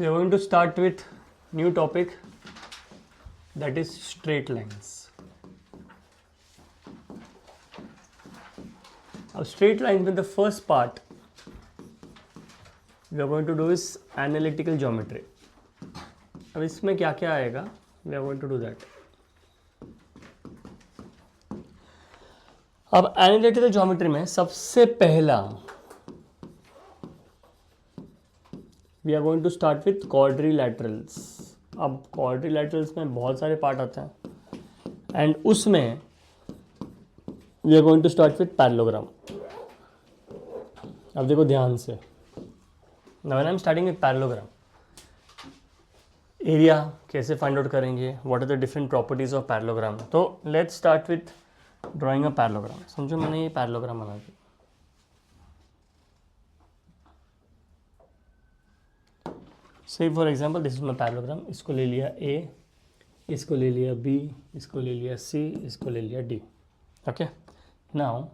So we are going to start with new topic, that is straight lines. Now straight lines with the first part we are going to do is analytical geometry. अब इसमें क्या क्या आएगा, we are going to do that. अब analytical geometry में सबसे पहला we are going to start with quadrilaterals. अब क्वाड्रिलैटरल्स में बहुत सारे पार्ट आते हैं एंड उसमें we are going to start with parallelogram. अब देखो ध्यान से, now when I am starting with parallelogram, area कैसे फाइंड आउट करेंगे, what are the different properties of parallelogram. तो let's start with drawing a parallelogram. समझो मैंने ये पैरेललोग्राम बना दिया. Say for example this is my parallelogram. इसको ले लिया ए, इसको ले लिया बी, इसको ले लिया सी, इसको ले लिया डी. ओके, नाउ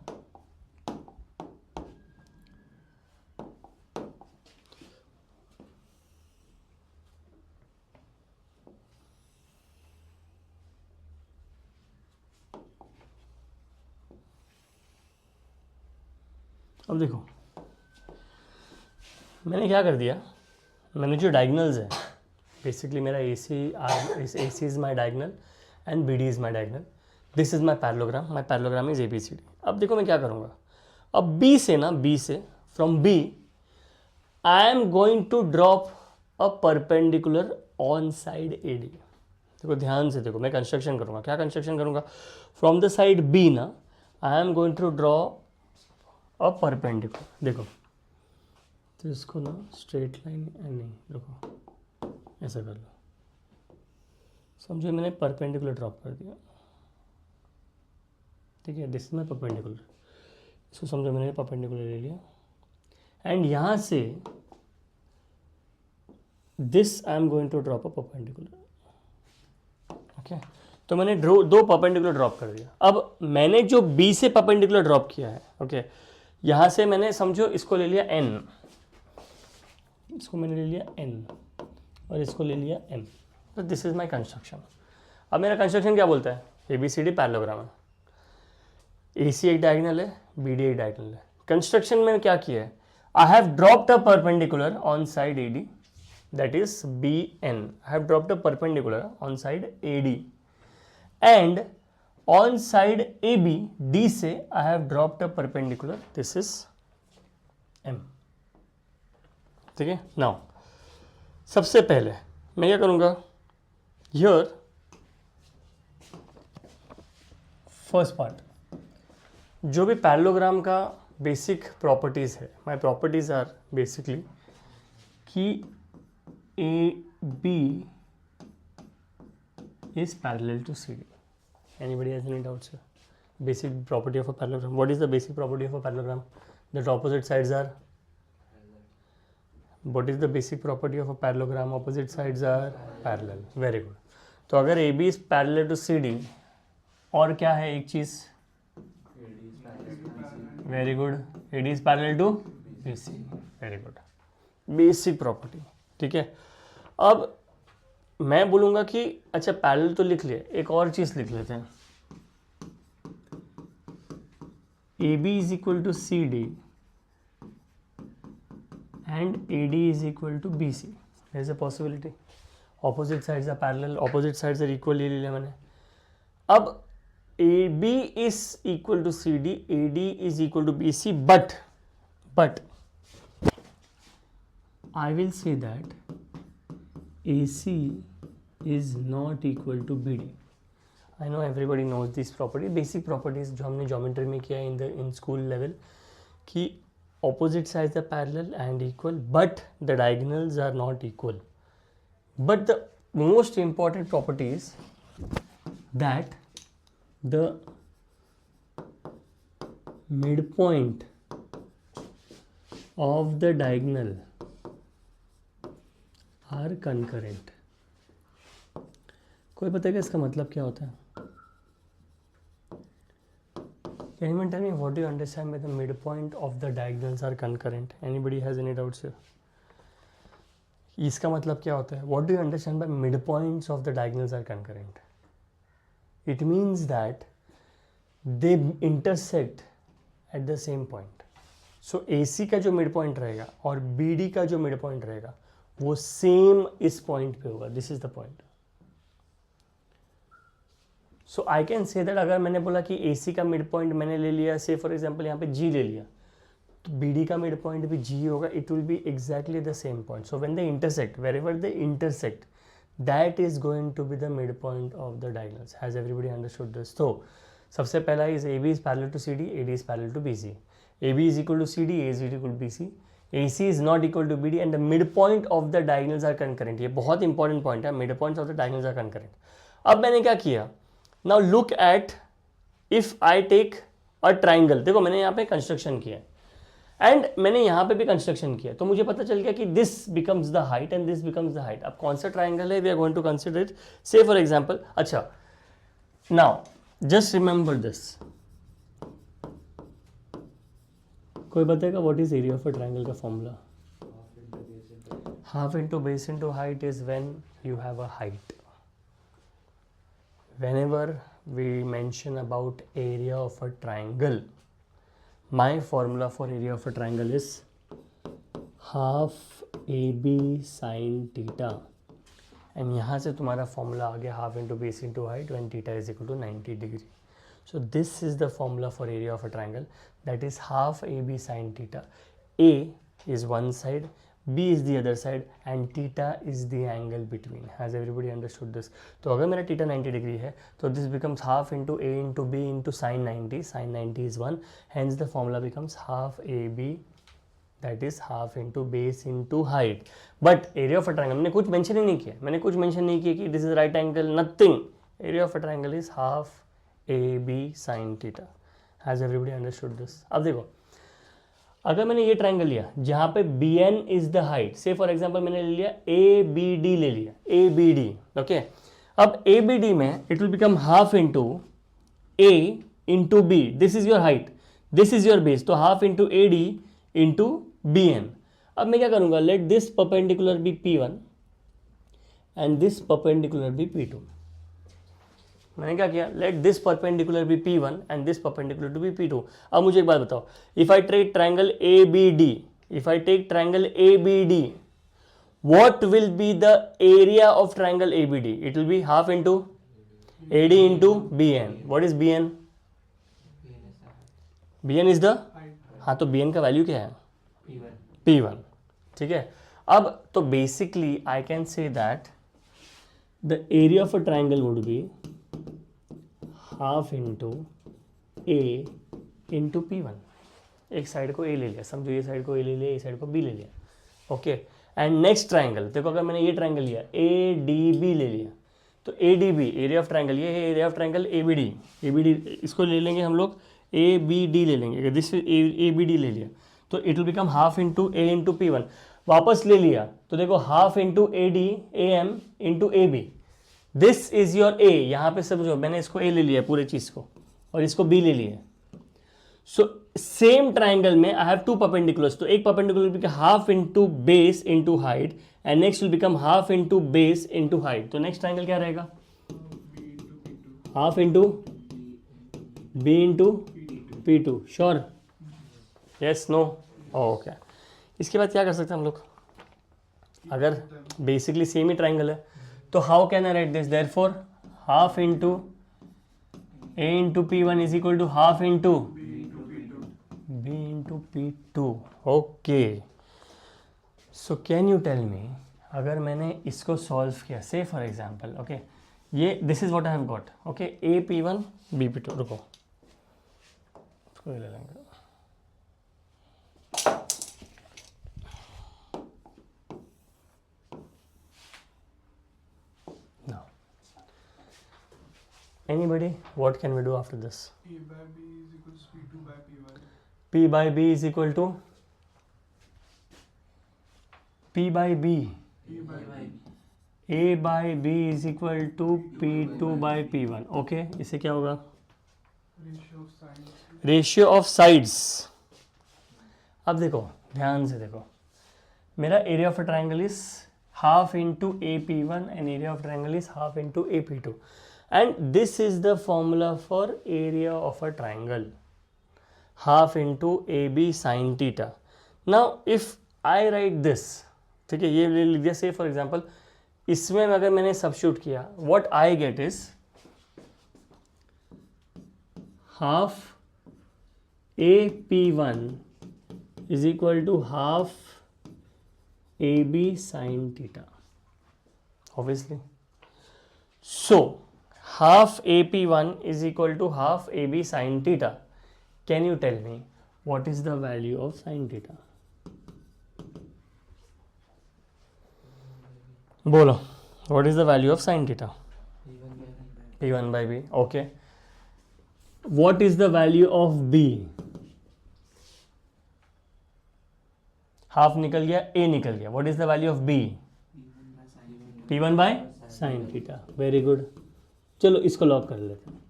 अब देखो मैंने क्या कर दिया, मैंने जो डायगनल्स है, बेसिकली मेरा A C is my diagonal and B D is my diagonal. This is my parallelogram is A B C D. अब देखो मैं क्या करूँगा, अब बी से ना, बी से from B I am going to drop a perpendicular on side A D. देखो ध्यान से, देखो मैं कंस्ट्रक्शन करूँगा. क्या कंस्ट्रक्शन करूँगा, फ्रॉम द साइड बी ना I am going to draw a perpendicular. देखो तो इसको ना स्ट्रेट लाइन नहीं, देखो ऐसा कर लो. समझो मैंने परपेंडिकुलर ड्रॉप कर दिया. ठीक है, दिस इज माई परपेंडिकुलर. इसको समझो मैंने परपेंडिकुलर ले लिया एंड यहाँ से this I am going to drop a perpendicular. Okay, तो मैंने दो परपेंडिकुलर ड्रॉप कर दिया. अब मैंने जो बी से परपेंडिकुलर ड्रॉप किया है, ओके, यहाँ से मैंने समझो इसको ले लिया एन, इसको मैंने ले लिया एन और इसको ले लिया एम. तो दिस इज माई कंस्ट्रक्शन. अब मेरा कंस्ट्रक्शन क्या बोलता है, A B C D parallelogram है. ए सी एक डायगोनल है, बी डी एक डायगोनल है. कंस्ट्रक्शन में क्या किया है, I have dropped a perpendicular on side A D, that is B N. I have dropped a perpendicular on side A D and on side A B D से I have dropped a perpendicular, this is M. ठीक है, now सबसे पहले मैं क्या करूंगा, here first part, जो भी पैरेललोग्राम का बेसिक प्रॉपर्टीज है, माय प्रॉपर्टीज आर बेसिकली कि A B is parallel to C D. Anybody has any doubts here? Basic property of a parallelogram. What is the basic property of a parallelogram? That opposite sides are. What is the basic property of a parallelogram? Opposite sides are parallel. Very good. तो अगर AB is parallel to CD, और क्या है एक चीज, very good, AD is parallel to BC. Very good, basic property. ठीक है, अब मैं बोलूंगा कि अच्छा पैरेलल तो लिख लिए, एक और चीज लिख लेते हैं. AB is equal to CD and AD is equal to BC. There is a possibility. Opposite sides are parallel, opposite sides are equal. ले लिया मैंने. अब AB is equal to CD, AD is equal to BC, but I will say that AC is not equal to BD. I know everybody knows this property. Basic properties जो हमने geometry में किया in school level, कि opposite sides are parallel and equal, but the diagonals are not equal. But the most important property is that the midpoint of the diagonal are concurrent. कोई पता है कि इसका मतलब क्या होता है? Can anyone tell me what do you understand by the midpoint of the diagonals are concurrent? Anybody has any doubts here? इसका मतलब क्या होता है? What do you understand by mid points of the diagonals are concurrent? It means that they intersect at the same point. So AC का जो mid point रहेगा और BD का जो मिड पॉइंट रहेगा वो सेम इस पॉइंट पे होगा. This is the point. So I can say that अगर मैंने बोला कि AC का मिड पॉइंट मैंने ले लिया, से फॉर एग्जाम्पल यहाँ पे G ले लिया, तो BD का मिड पॉइंट भी G होगा. It will be exactly the same point. So when they intersect, wherever they intersect, that is going to be the mid point of the diagonals. Has everybody understood this? तो सबसे पहला is AB is parallel to CD, AD is parallel to BC. AB is equal to CD, AC is equal to BC, AC is not equal to BD, and the midpoint of the diagonals are concurrent. ये बहुत important point है. midpoints of the diagonals are concurrent. अब मैंने क्या किया? Now look at if I take a triangle. देखो मैंने यहाँ पे कंस्ट्रक्शन किया एंड मैंने यहाँ पे भी कंस्ट्रक्शन किया, तो मुझे पता चल गया कि this becomes the height and this becomes the height. अब कौन सा ट्राइंगल है? We are going to consider it. Say for example, अच्छा नाउ जस्ट रिमेंबर दिस. कोई बताएगा what is area of a triangle का formula? Half into base into height is when you have a height. whenever we mention about area of a triangle, my formula for area of a triangle is half AB sin theta. and यहाँ से तुम्हारा formula आ गया half into base into height when theta is equal to 90 degree. So this is the formula for area of a triangle, that is half AB sin theta. A is one side, B is the other side, and theta is the angle between. Has everybody understood this? तो अगर मेरा theta 90 degree है तो this becomes half into A into B into sin 90. Sin 90 is 1. Hence the formula becomes half AB, that is half into base into height. But area of a triangle मैंने कुछ mention ही नहीं किया. मैंने कुछ mention नहीं किया कि this is right angle, nothing. Area of a triangle is half AB sin theta. Has everybody understood this? अब देखो, अगर मैंने ये ट्राइंगल लिया जहाँ पे BN is the height, say for example मैंने ले लिया ABD ले लिया, ABD. ओके, अब ABD में it will become half into A into B. This is your height, this is your base, तो half into AD into BN. अब मैं क्या करूँगा? Let this perpendicular be P1 and this perpendicular be P2. मैंने क्या किया? Let this perpendicular be P1 and this perpendicular to B P2. अब मुझे एक बात बताओ, if I take triangle ABD, if I take triangle ABD, what will be the area of triangle ABD? It will be half into AD into BN. What is BN? BN is the, हाँ तो BN का value क्या है? P1. ठीक है. अब तो basically I can say that the area of a triangle would be half into A into P1. एक साइड को A ले लिया, समझो ये साइड को A ले लिया, ये साइड को B ले लिया. ओके, एंड नेक्स्ट ट्राइंगल देखो, अगर मैंने ये ट्राइंगल लिया ADB ले लिया, तो ADB एरिया ऑफ ट्राइंगल, ये है area of triangle ABD. ABD इसको ले लेंगे हम लोग, ABD ले लेंगे. अगर दिस ABD ले लिया तो it will become half into A into P1. वापस ले लिया तो देखो half into AD AM into AB. This is your A. यहाँ पे समझो मैंने इसको A ले लिया पूरे चीज को और इसको B ले लिया. सो सेम ट्राइंगल में आई हैव टू परपेंडिकुलर्स, तो एक perpendicular become half into base into height and next will become half into base into height. तो नेक्स्ट ट्राइंगल क्या रहेगा? Half into B into P2. Sure? Yes, no? Okay. इसके बाद क्या कर सकते हैं हम लोग? अगर बेसिकली सेम ही ट्राइंगल है तो how can I write this? Therefore half into A into P1 is equal to half into B into P2. Okay, so can you tell me, अगर मैंने इसको सॉल्व किया, से फॉर एग्जाम्पल, ओके, ये this is what I have got. Okay, A P1 B P2. रुको, इसको ले लेंगे. Anybody? What can we do after this? P by B is equal to P2 by P1. P by B is equal to P by B. P by B. A by B is equal to P2 by P1. Okay, इससे क्या होगा? Ratio of sides. Ratio of sides. अब देखो, ध्यान से देखो, मेरा area of a triangle is half into AP1 and area of triangle is half into AP2. And this is the formula for area of a triangle. Half into AB sin theta. Now if I write this, ठीक है, ये ले लीजिए, say for example, इसमें अगर मैंने substitute किया, what I get is half AP1 is equal to half AB sin theta, obviously. So half AP1 is equal to half AB sin theta. Can you tell me what is the value of sin theta? बोलो, what is the value of sin theta? P1 by B. Okay. What is the value of B? Half निकल गया, A निकल गया. What is the value of B? P1 by sin theta. Very good. चलो इसको lock कर लेते हैं.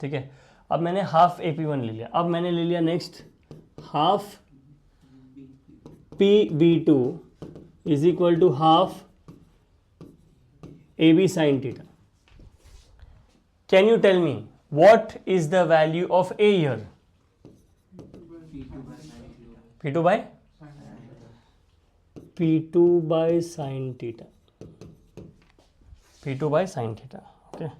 ठीक है, अब मैंने हाफ AP1 ले लिया. अब मैंने ले लिया next half PB2 is equal to half AB sin theta. Can you tell me what is the value of A here? P2 by P2 by sin theta. P2 by sin theta. Okay.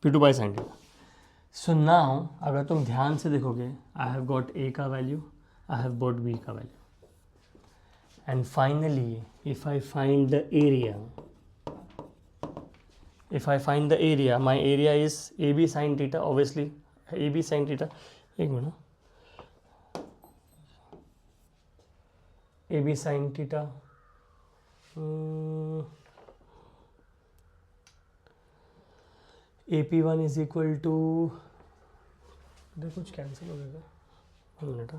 P2 by sin theta. So now अगर तुम ध्यान से देखोगे, I have got A का value, I have got B का value. And finally, if I find the area, my area is AB sin theta, obviously, AB sin theta, एक minute, AB sin theta, AP1 is equal to, कुछ cancel हो गया, 1 minute.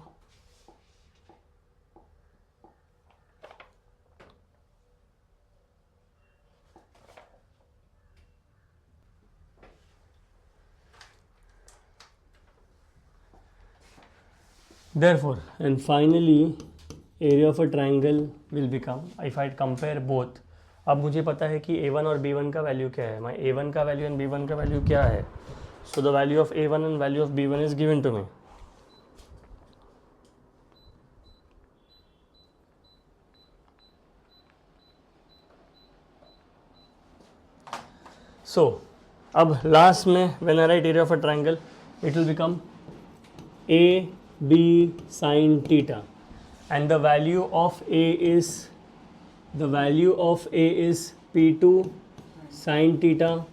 Therefore, and finally, area of a triangle will become, if I compare both, अब मुझे पता है कि A1 और B1 का वैल्यू क्या है, my A1 का वैल्यू एंड B1 का वैल्यू क्या है. So the value of A1 and value of B1 is given to me. So अब लास्ट में when I write area of a triangle, it will become A B sin theta, and the value of A is P2 sin theta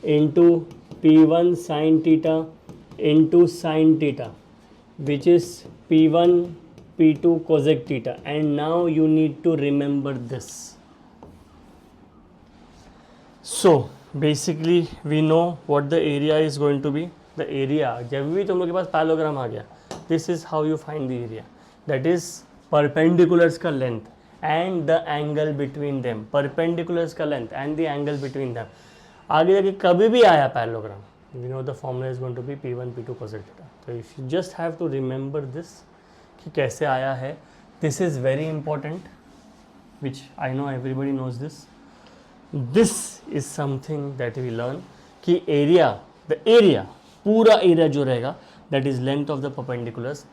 into P1 sin theta into sin theta, which is P1 P2 cosec theta. And now you need to remember this. So basically we know what the area is going to be. The area, जब भी तुम लोग के पास parallelogram आ गया, this is how you find the area. That is perpendiculars का length and the angle between them. Perpendiculars का length and the angle between them. आगे जाके कभी भी आया parallelogram, you know the formula is going to be P1 P2 cosec theta. So if you just have to remember this कि कैसे आया है, this is very important, which I know everybody knows this. This is something that we learn कि area, the area, पूरा area जो रहेगा, that is length of the perpendiculars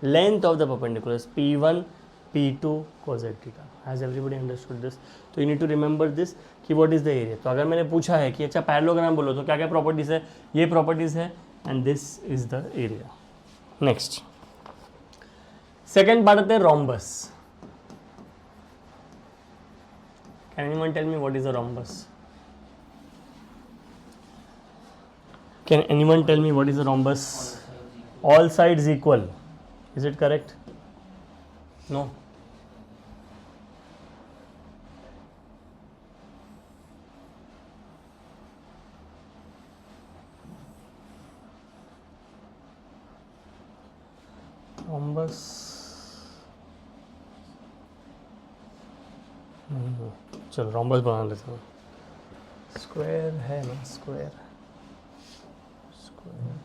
P1 P2 cosec theta. Has everybody understood this? तो you need to remember this कि what is the area. तो अगर मैंने पूछा है कि अच्छा पैरेललोग्राम बोलो तो क्या क्या प्रॉपर्टीज है, ये प्रॉपर्टीज है, and this is the area. Next, second part आते हैं rhombus. Can anyone tell me what is a rhombus? Can anyone tell me what is a rhombus? All sides equal. Is it correct? No. Rhombus. चलो rhombus बना लेते हैं. Square है ना, square square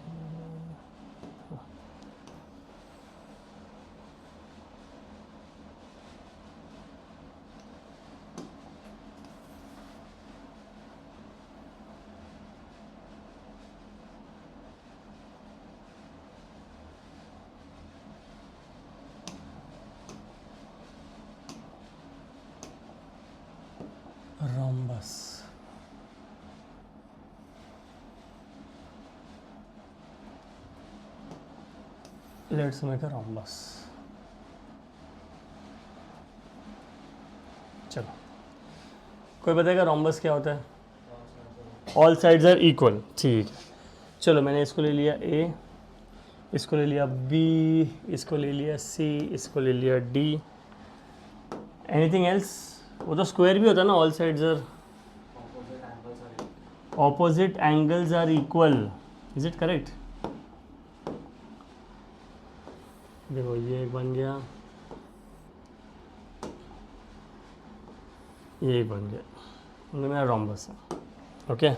rhombus. Let's make a rhombus. चलो, कोई बताएगा rhombus क्या होता है? All sides are equal. ठीक है, चलो मैंने इसको ले लिया A, इसको ले लिया B, इसको ले लिया C, इसको ले लिया D. Anything else? वो तो स्क्वायर भी होता है ना, all sides are opposite angles are equal. Is it correct? देखो ये एक बन गया, ये एक बन गया, मेरा रोम्बस है. ओके,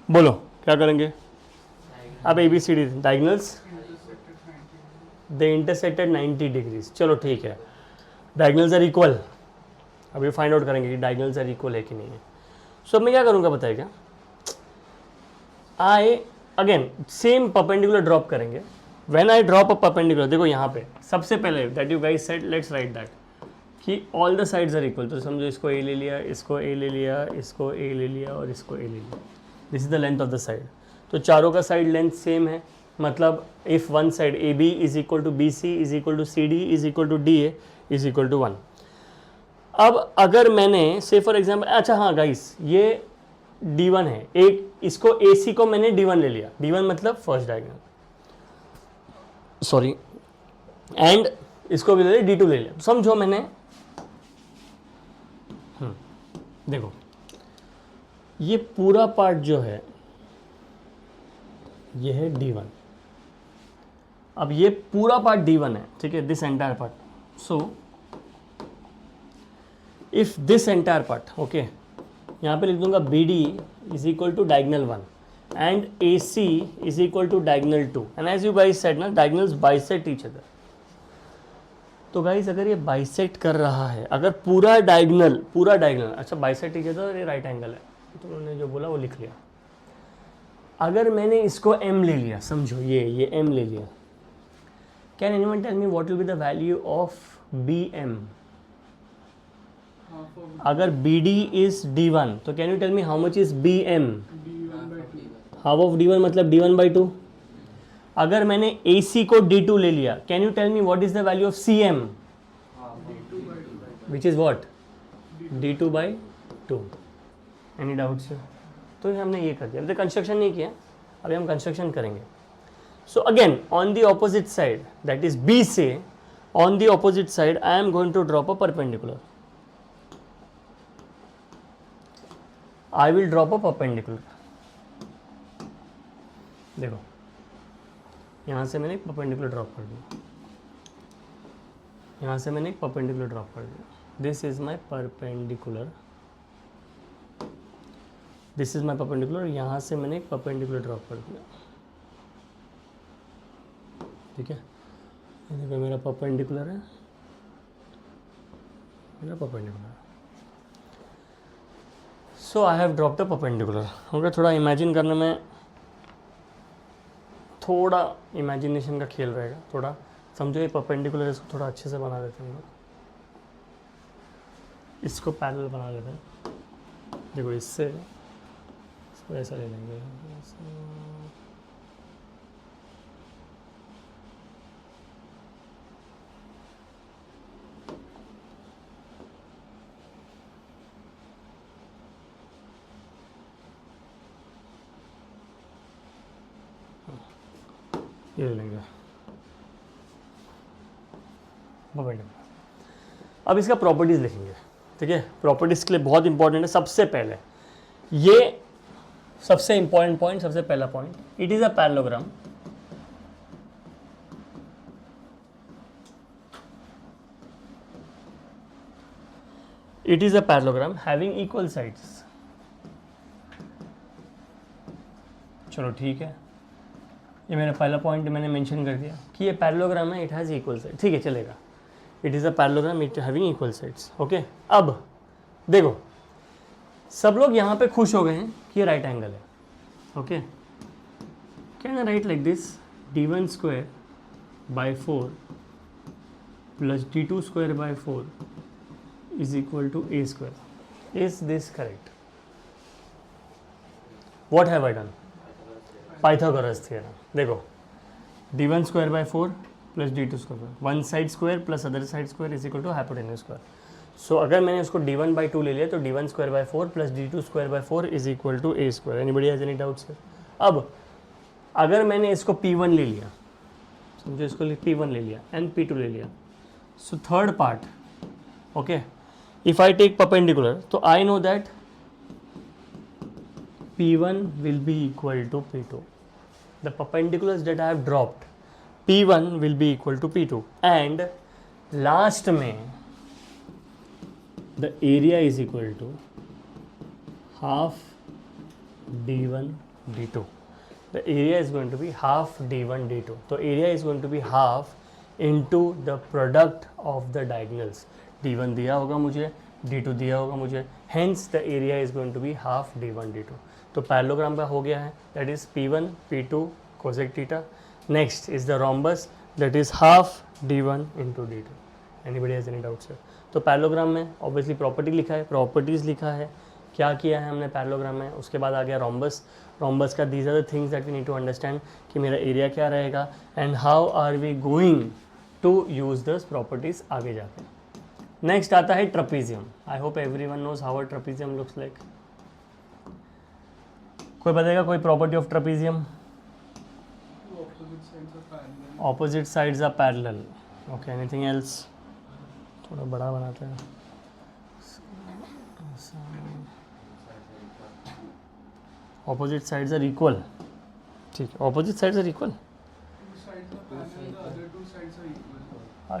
बोलो क्या करेंगे अब? ABCD डायगोनल्स, दे इंटरसेक्टेड 90 डिग्रीज. चलो ठीक है, डायगोनल्स आर इक्वल. अभी फाइंड आउट करेंगे कि डायगोनल्स आर इक्वल है कि नहीं है. सो अब मैं क्या करूँगा बताइए? I again same perpendicular drop करेंगे. When I drop a perpendicular, देखो यहाँ पे सबसे पहले that you guys said, let's write that कि all the sides are equal. तो समझो इसको A ले लिया, इसको A ले लिया, इसको A ले लिया और इसको A ले लिया. This is the length of the side. तो चारों का साइड लेंथ सेम है. मतलब if one side AB is equal to BC is equal to CD is equal to DA is equal to 1. अब अगर मैंने से फॉर एग्जाम्पल, अच्छा हाँ गाइस, ये D1 है, एक इसको AC को मैंने D1 ले लिया. D1 मतलब फर्स्ट डायगोनल, सॉरी, एंड इसको भी ले लिया, D2 ले लिया. समझो मैंने, देखो ये पूरा पार्ट जो है ये है D1. अब ये पूरा पार्ट D1 है, ठीक है, this entire part. So if this entire part, okay, यहाँ पे लिख दूंगा BD is equal to diagonal 1 and AC is equal to diagonal 2. And as you guys said ना, डायगोनल्स बाइसेक्ट ईच अदर. तो guys अगर ये बाइसेक्ट कर रहा है, अगर पूरा डायगोनल अच्छा बाइसेक्ट ईच अदर, ये राइट एंगल है, तो उन्होंने जो बोला वो लिख लिया. अगर मैंने इसको M ले लिया, समझो ये M ले लिया, can anyone tell me what will be the value of BM? अगर BD इज D1 तो can you tell me how much is BM? Half of D1 मतलब D1/2. अगर मैंने AC को D2 ले लिया, can you tell me what is the value of CM? Which is what? D2/2. Any doubts? तो हमने ये कर दिया. अभी कंस्ट्रक्शन नहीं किया, अभी हम कंस्ट्रक्शन करेंगे. So again on the opposite side, that is B से on the opposite side I am going to drop a perpendicular. I will drop a perpendicular. देखो यहाँ से मैंने एक परपेंडिकुलर ड्रॉप कर दिया, यहाँ से मैंने एक परपेंडिकुलर ड्रॉप कर दिया. This is my perpendicular, this is my perpendicular. यहाँ से मैंने एक परपेंडिकुलर ड्रॉप कर दिया, ठीक है. ये देखो मेरा परपेंडिकुलर है, मेरा perpendicular. So I have drop the perpendicular. Okay, थोड़ा इमेजिन करने में थोड़ा इमेजिनेशन का खेल रहेगा. थोड़ा समझो ये परपेंडिकुलर, इसको थोड़ा अच्छे से बना देते हैं हम लोग. इसको पैरेलल बना देते हैं. देखो इससे इसको ऐसा ले लेंगे, ये ले लेंगे परपेंडिकुलर. अब इसका प्रॉपर्टीज लिखेंगे, ठीक है. प्रॉपर्टीज के लिए बहुत इंपॉर्टेंट है. सबसे पहले ये सबसे इंपॉर्टेंट पॉइंट, सबसे पहला point, it is a parallelogram. It is a parallelogram having equal sides. चलो ठीक है, ये मेरा पहला पॉइंट मैंने मेंशन कर दिया कि ये पैरेललोग्राम है, इट हैज़ इक्वल साइड, ठीक है चलेगा, it is a parallelogram, it having equal sides, okay. अब देखो सब लोग यहाँ पे खुश हो गए हैं कि ये राइट एंगल है, okay. Can I write like this, d1 square by 4 plus d2 square by 4 is equal to a square, is this correct? What have I done? Pythagoras theorem. देखो d1 square by 4 plus d2 square, one side square plus other side square is equal to hypotenuse square. So अगर मैंने उसको d1 by 2 ले लिया तो d1 square by 4 plus d2 square by 4 is equal to a square. Anybody has any doubts here? अब अगर मैंने इसको p1 ले लिया, समझो इसको p1 ले लिया एंड p2 ले लिया, so third part, okay, if I take perpendicular तो I know that p1 will be equal to p2. The perpendiculars that I have dropped, p1 will be equal to p2, and last में the area is equal to half d1 d2. The area is going to be half d1 d2. तो area is going to be half into the product of the diagonals. d1 दिया होगा मुझे, d2 दिया होगा मुझे, hence the area is going to be half d1 d2. तो parallelogram का हो गया है, that is p1 p2 cosec theta. Next is the rhombus, that is half d1 into d2. Anybody has any doubts here? तो parallelogram में obviously property लिखा है, properties लिखा है, क्या किया है हमने पैरेललोग्राम में, उसके बाद आ गया रॉम्बस। रॉम्बस का these are the things that we need to understand कि मेरा एरिया क्या रहेगा and how are we going to use this properties आगे जाके। नेक्स्ट आता है trapezium. I hope everyone knows how a trapezium looks like. कोई बताएगा कोई property of trapezium? Opposite sides are parallel, okay. Anything else? थोड़ा बड़ा बनाते हैं। ऑपोजिट साइड्स आर इक्वल, ठीक है, opposite sides are equal,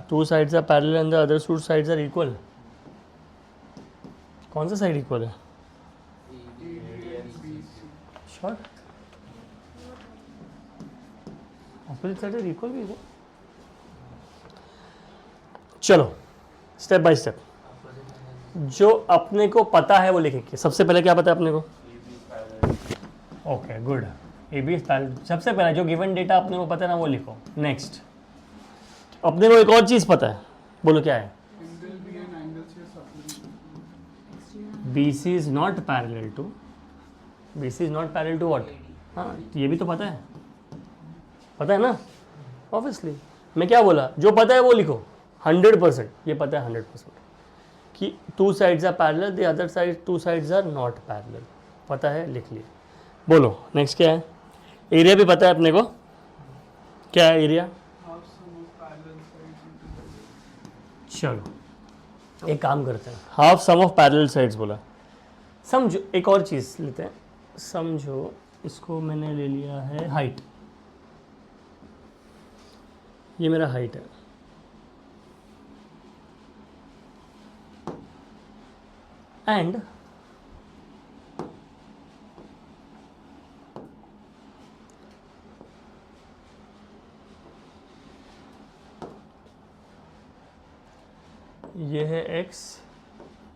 two sides are parallel and the other two sides are equal. कौन सा साइड इक्वल है? Sure? Opposite side are equal भी है। चलो स्टेप बाय स्टेप, जो अपने को पता है वो लिखेंगे। सबसे पहले क्या पता है अपने को? ओके गुड, ए बी सबसे पहला जो गिवन डेटा अपने को पता है ना वो लिखो। नेक्स्ट अपने को एक और चीज़ पता है, बोलो क्या है? B C is not parallel to, B C is not parallel to what? हाँ ये भी तो पता है ना ऑब्वियसली। मैं क्या बोला, जो पता है वो लिखो। 100% ये पता है 100% कि two sides are parallel, the other side two sides are not parallel, पता है, लिख लिया। बोलो नेक्स्ट क्या है? एरिया भी पता है अपने को, क्या है एरिया? चलो एक काम करते हैं, half sum of parallel sides बोला। समझो एक और चीज़ लेते हैं, समझो इसको मैंने ले लिया है हाइट, ये मेरा हाइट है, एंड ये है x,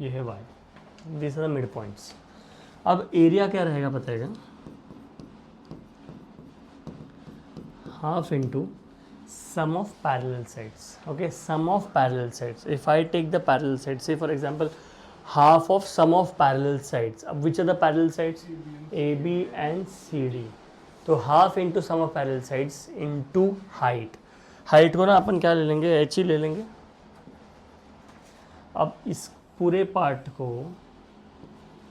ये है y, this are the mid points. अब एरिया क्या रहेगा बताएगा? Half into sum of parallel sides, okay, sum of parallel sides. If I take the parallel sides, say for example half of sum of parallel sides. अब which are the parallel sides? AB and CD. तो half into sum of parallel sides into height. height को ना अपन क्या ले लेंगे? h ही ले लेंगे। अब इस पूरे पार्ट को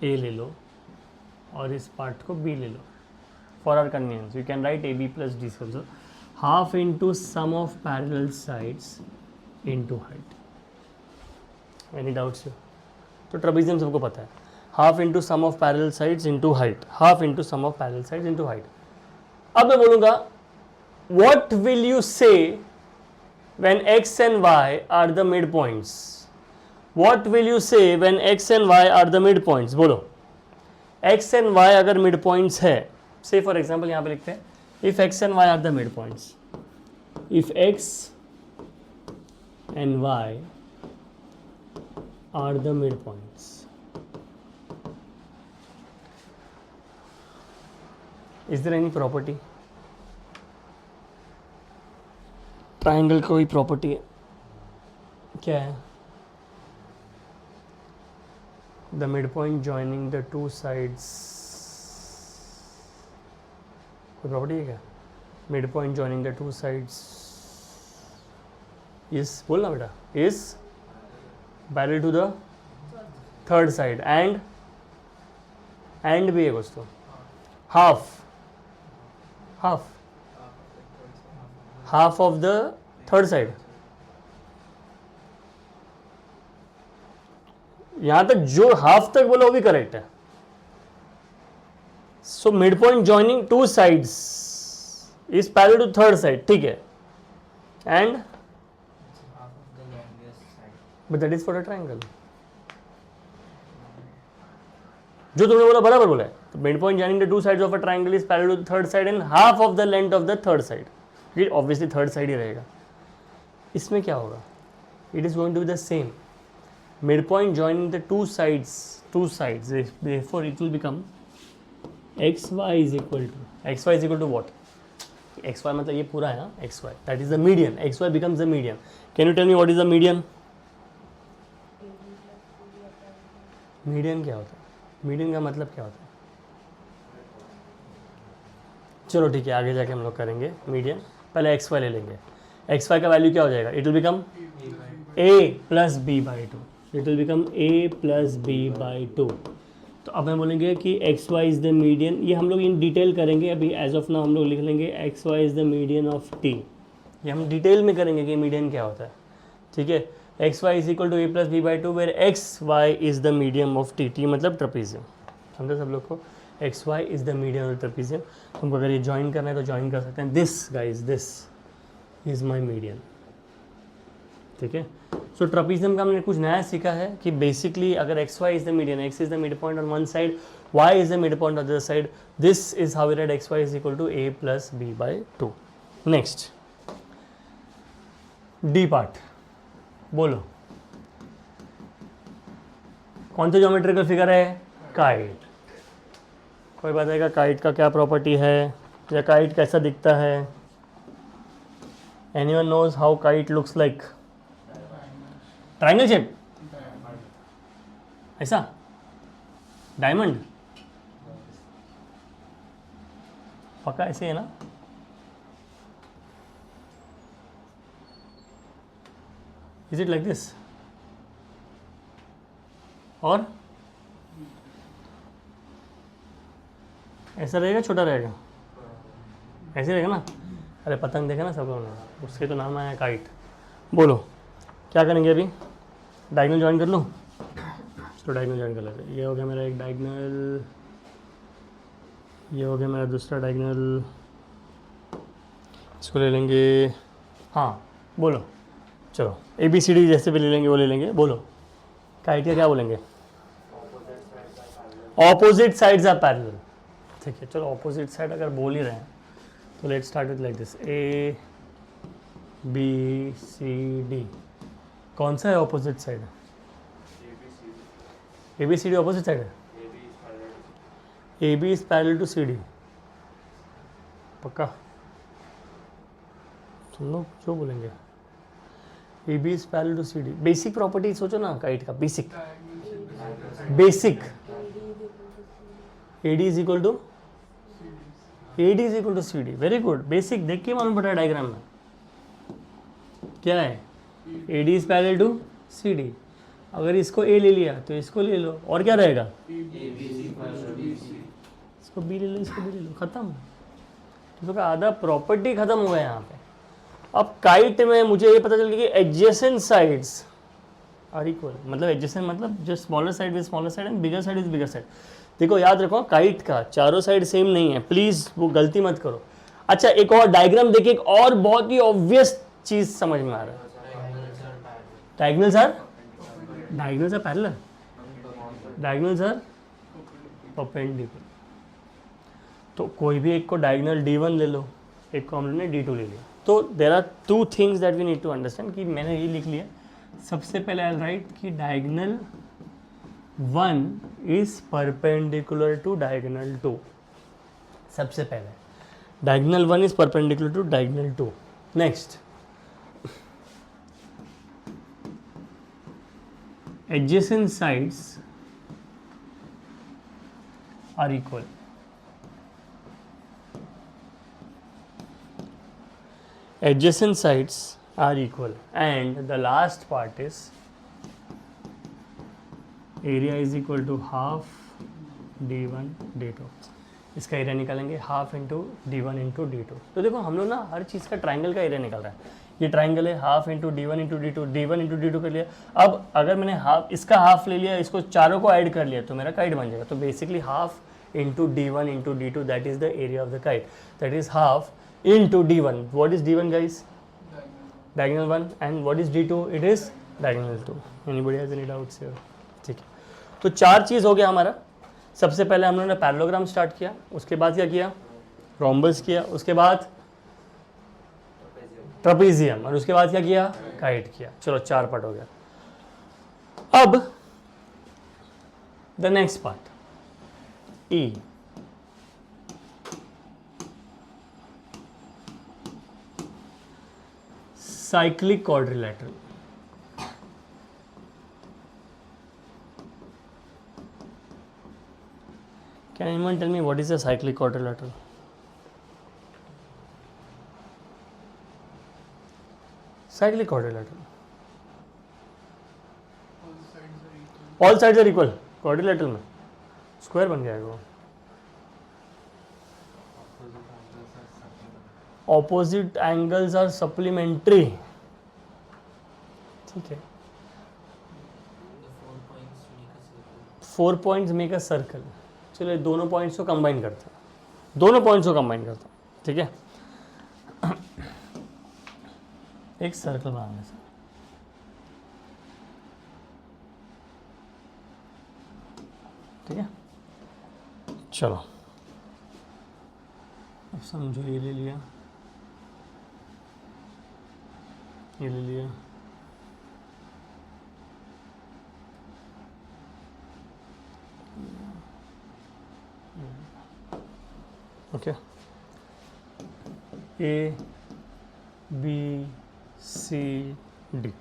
A ले लो और इस पार्ट को B ले लो। For our convenience, you can write AB plus D also. Half into sum of parallel sides into height. Any doubts here? तो ट्रेपेजियम सबको पता है, half into sum of parallel sides into height, half into sum of parallel sides into height. अब मैं बोलूँगा what will you say when X and Y are the mid points? What will you say when X and Y are the mid points? बोलो X and Y अगर mid points है say for example यहाँ पे लिखते हैं if X and Y are the mid points, if X and Y are the mid points, is there any property, triangle का कोई property है क्या है? The mid point joining the two sides, कोई प्रॉपर्टी है क्या? Mid point joining the two sides is, बोलना बेटा, is parallel to the third side and भी है कुछ तो, half of the third side. यहां तक जो हाफ तक बोला वो भी करेक्ट है। So mid point joining two sides is parallel to third side, ठीक है, and but that is for a triangle. जो तुमने बोला बराबर बोला है। Mid point joining the two sides of a triangle is parallel to the third side and half of the length of the third side. ये obviously third side ही रहेगा। इसमें क्या होगा? It is going to be the same, mid point joining the two sides, therefore it will become xy is equal to what? xy मतलब ये पूरा है ना, xy, that is the median, xy becomes the median. Can you tell me what is the median? Median क्या होता है? Median का मतलब क्या होता है? चलो ठीक है, आगे जाके हम लोग करेंगे मीडियन। पहले xy ले लेंगे। xy का वैल्यू क्या हो जाएगा? It will become a plus B by two, it will become a plus B by two. तो अब हम बोलेंगे कि xy इज़ द मीडियन, ये हम लोग इन डिटेल करेंगे। अभी एज ऑफ नाउ हम लोग लिख लेंगे xy is the median of t। ये हम डिटेल में करेंगे कि मीडियन क्या होता है, ठीक है। xy is equal to a plus B by two, where xy is the medium of t, t मतलब ट्रेपेजियम। समझे सब लोग को? xy is the medium of trapezium. तुमको अगर ये ज्वाइन करना है तो ज्वाइन कर सकते हैं। This guys, this is my median, ठीक है। सो ट्रेपेजियम का हमने कुछ नया सीखा है कि बेसिकली अगर xy is the median, x is the mid point on one side, y is the mid point on the other side, this is how we write xy is equal to a plus b by two. Next D part बोलो, कौन सा geometrical figure है? Kite. कोई बताएगा kite का क्या property है या काइट कैसा दिखता है? Anyone knows how kite looks like? Triangle shape, ऐसा डायमंड, पक्का ऐसे है ना? Is it like this? और ऐसा रहेगा, छोटा रहेगा, ऐसे रहेगा ना? अरे पतंग देखा ना सब लोगों ने, उसके तो नाम आया काइट। बोलो क्या करेंगे अभी? डायगोनल ज्वाइन कर लूँ? तो डायगोनल ज्वाइन कर लेते हैं। ये हो गया मेरा एक डायगोनल, ये हो गया मेरा दूसरा डायगोनल, इसको ले लेंगे। हाँ बोलो, चलो ABCD जैसे भी ले लेंगे वो ले लेंगे। बोलो काइट का क्या बोलेंगे? ऑपोजिट साइड्स आर पैरेलल, ठीक है। चलो ऑपोजिट साइड अगर बोल ही रहे हैं तो let's start with like this, ABCD। कौन सा है opposite side? ABCD opposite side है। AB is parallel to CD, पक्का? तुम लोग जो बोलेंगे AB is parallel to CD। Basic property सोचो ना काइट का, basic AD is equal to CD। Very good, basic देख के मालूम पड़ा है डायग्राम में क्या है। AD is parallel to CD। अगर इसको A ले लिया तो इसको ले लो, और क्या रहेगा? इसको B ले लो, इसको B ले लो, खत्म। तो आधा प्रॉपर्टी खत्म हो गया यहाँ पे। अब काइट में मुझे ये पता चल गया कि एडजेसेंट साइड्स आर इक्वल, मतलब एडजेसेंट मतलब जो smaller side is smaller side and bigger side is bigger side. देखो याद रखो काइट का चारों साइड सेम नहीं है, प्लीज वो गलती मत करो। अच्छा एक और डायग्राम देखिए, एक और बहुत ही ऑब्वियस चीज समझ में आ रहा है। Diagonals are parallel, diagonals are perpendicular. तो कोई भी एक को डायगोनल D1 ले लो, एक को हम लोगों ने D2 ले लिया। तो there are two things that we need to understand कि मैंने ये लिख लिया। सबसे पहले आई राइट कि diagonal 1 is perpendicular to diagonal 2। सबसे पहले diagonal 1 is perpendicular to diagonal 2। Next, adjacent sides are equal. Adjacent sides are equal, and the last part is area is equal to half d1 d2। इसका area निकालेंगे half into D1 into D2। तो देखो हम लोग ना हर चीज़ का triangle का area निकल रहा है। ये ट्राइंगल है, half into D1 into D2, D1 into D2 कर लिया। अब अगर मैंने हाफ, इसका हाफ ले लिया, इसको चारों को ऐड कर लिया तो मेरा काइट बन जाएगा। तो basically half into D1 into D2, that is the area of the kite, that is half into D1। What is D1 guys? Diagonal 1। And what is D2? It is diagonal 2। Anybody has any doubts here? ठीक है, तो चार चीज़ हो गया हमारा। सबसे पहले हम लोगों ने पैरेललोग्राम स्टार्ट किया, उसके बाद क्या किया? रोम्बस किया, उसके बाद ट्रेपेजियम, और उसके बाद क्या किया? काइट किया। चलो 4 पार्ट हो गया। अब the next part, E. Cyclic quadrilateral. Can anyone tell me what is a cyclic quadrilateral? Cyclic quadrilateral. All sides All sides are equal. are equal. Quadrilateral में स्क्वायर बन जाएगा वो। Opposite angles are supplementary. ठीक है। 4 points make a circle. चलिए दोनों points को combine करते हैं, दोनों पॉइंट्स को कंबाइन करते हैं। ठीक है, एक सर्कल बनाने से। ठीक है, चलो अब समझो, ये ले लिया, ये ले लिया, okay. A B C D।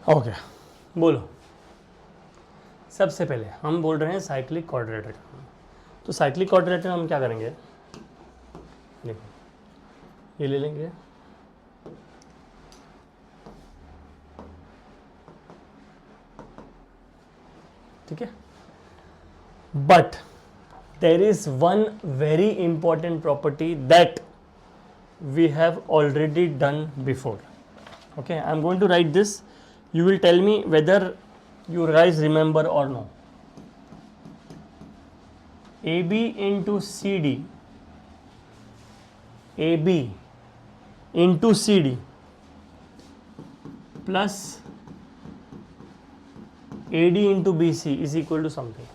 Okay, बोलो। सबसे पहले हम बोल रहे हैं साइक्लिक क्वाड्रिलेटरल। तो साइक्लिक क्वाड्रिलेटरल हम क्या करेंगे? देखो, ये ले लेंगे, ठीक है। But there is one very important property that we have already done before. Okay, I am going to write this, you will tell me whether you guys remember or no. AB into CD, AB into CD plus AD into BC is equal to something.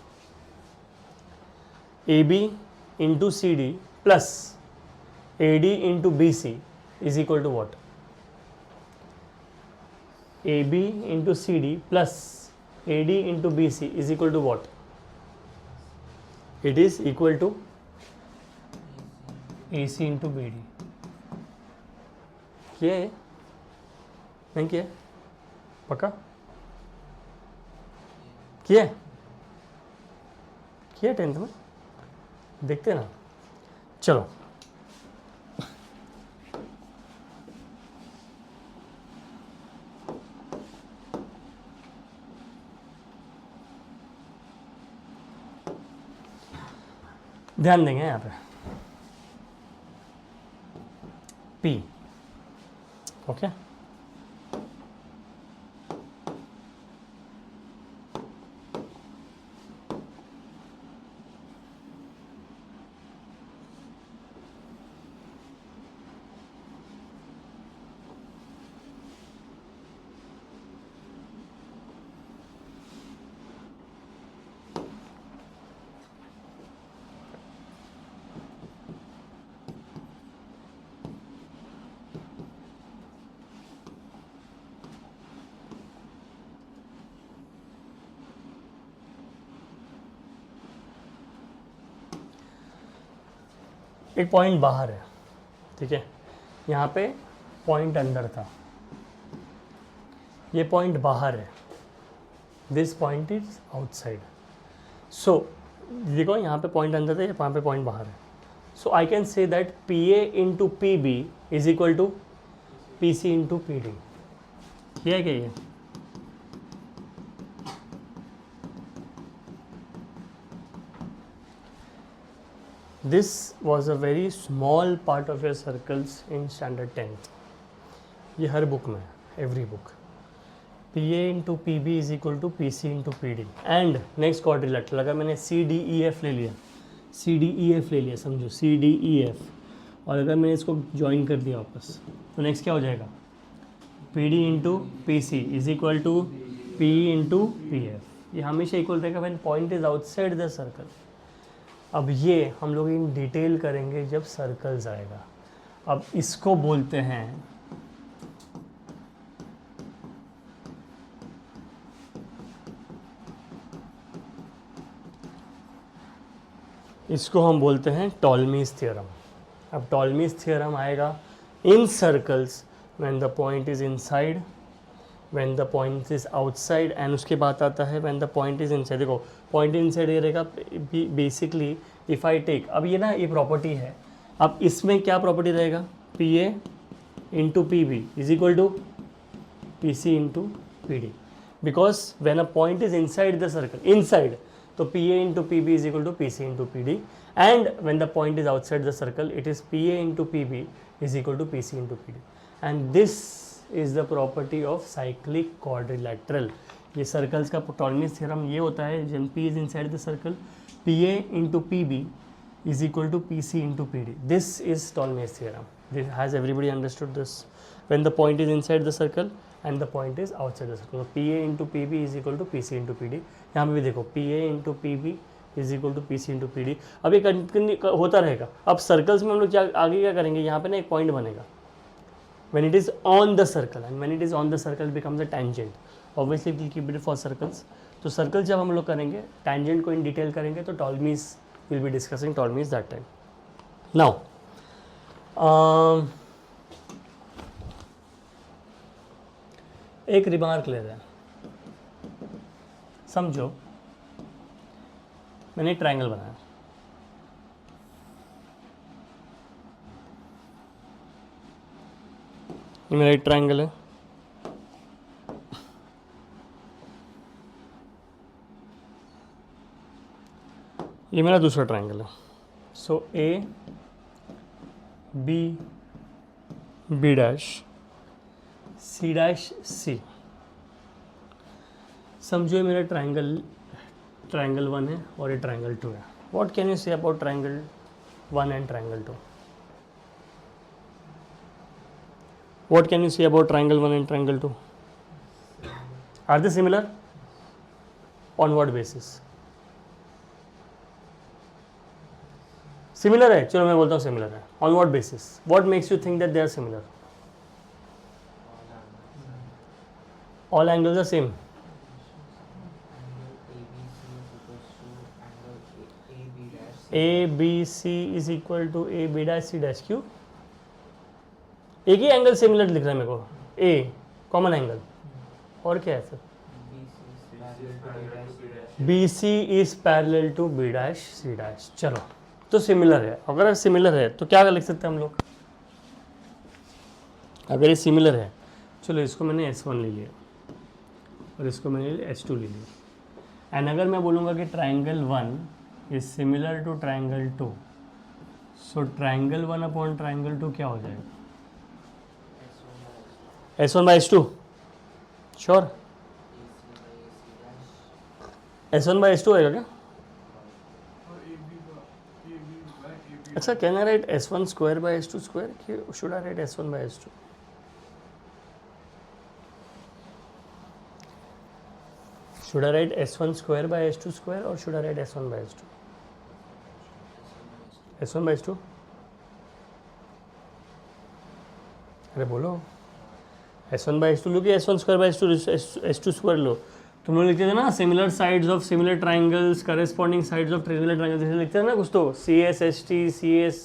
AB into CD plus AD into BC is equal to what? AB into CD plus AD into BC is equal to what? It is equal to AC into BD. किया है? नहीं किया? पक्का? किया है? किया 10th में? देखते ना, चलो। ध्यान देंगे यहाँ पे, P, ओके। एक पॉइंट बाहर है, ठीक है, यहाँ पे पॉइंट अंदर था, ये पॉइंट बाहर है, दिस पॉइंट इज आउटसाइड। सो देखो यहाँ पे पॉइंट अंदर था, यहाँ पे पॉइंट बाहर है। So I can say that P A into P B is equal to P C into P D. ये है क्या ये? This was a very small part of your circles in standard 10th. ये हर book में है, every book. PA into PB is equal to PC into PD. And next quadrilateral, अगर मैंने CDEF ले लिया, CDEF ले लिया, समझो CDEF, और अगर मैंने इसको ज्वाइन कर दिया वापस, तो नेक्स्ट क्या हो जाएगा? PD into PC is equal to PE into PF. ये हमेशा इक्वल रहेगा when point is outside the circle. अब ये हम लोग इन डिटेल करेंगे जब सर्कल्स आएगा। अब इसको बोलते हैं टॉलमीज थ्योरम। अब टॉलमीज थ्योरम आएगा in circles when the point is inside, when the point is outside, and उसके बाद आता है when the point is inside. देखो पॉइंट इनसाइड ये रहेगा बेसिकली इफ़ आई टेक, अब ये ना ये प्रॉपर्टी है, अब इसमें क्या प्रॉपर्टी रहेगा? P A into P B is equal to P C into P D, because when a point is inside the circle, inside, तो P A into P B is equal to P C into P D, and when the point is outside the circle it is P A into P B is equal to P C into P D, and this is the property of cyclic quadrilateral. ये circles का Ptolemy's theorem ये होता है, जब P is inside the circle, P A into P B is equal to PC into PD. This is Tollmay's theorem. Has everybody understood this? When the point is inside the circle and the point is outside the circle. So PA into PB is equal to PC into PD. यहाँ पे भी देखो PA into PB is equal to PC into PD. अब ये continue होता रहेगा। अब circles में हम लोग आगे क्या करेंगे? यहाँ पे ना एक पॉइंट बनेगा when it is on the circle, and when it is on the circle it becomes a tangent. Obviously we'll keep it for circles. तो सर्कल जब हम लोग करेंगे, tangent को इन डिटेल करेंगे, तो Tollmay's we'll be discussing Tollmay's that time. Now, एक remark ले रहे हैं, समझो मैंने एक ट्रायंगल बनाया, ये मेरा एक ट्रायंगल है, ये मेरा दूसरा ट्रायंगल है। So A B B dash C dash C, समझो ये मेरा ट्रायंगल 1 है और ये ट्रायंगल 2 है। What can you say about triangle 1 and triangle 2? What can you say about triangle 1 and triangle 2? Are they similar? On what basis? Similar है, चलो मैं बोलता हूँ सिमिलर है। On what basis? What makes you think that they are similar? All angles are same. A B C is equal to A B dash C dash. क्यों? एक ही angle similar लिख रहा है मेरे को, ए कॉमन एंगल, और क्या है sir? B C is parallel to B dash C dash. चलो तो सिमिलर है। अगर सिमिलर है तो क्या लिख सकते हैं हम लोग? अगर ये सिमिलर है, चलो इसको मैंने S1 ले लिया और इसको मैंने S2 ले लिया, एंड अगर मैं बोलूँगा कि triangle 1 is similar to triangle 2, so triangle 1 upon triangle 2 क्या हो जाएगा? S1 by S2। Sure? S1 by S2 आएगा क्या? अच्छा, can I right S1 square by S2 square? Should I right S1 by S2? Should I write S1 square by S2 square or should I write S1 by S2? S1 by S2? अरे बोलो, S1 by S2 लो कि S1 square by S2 square लो? तुम लोग लिखते थे ना similar sides of similar triangles, corresponding sides of trivial triangles, जैसे लिखते हैं ना कुछ तो, CS ST CS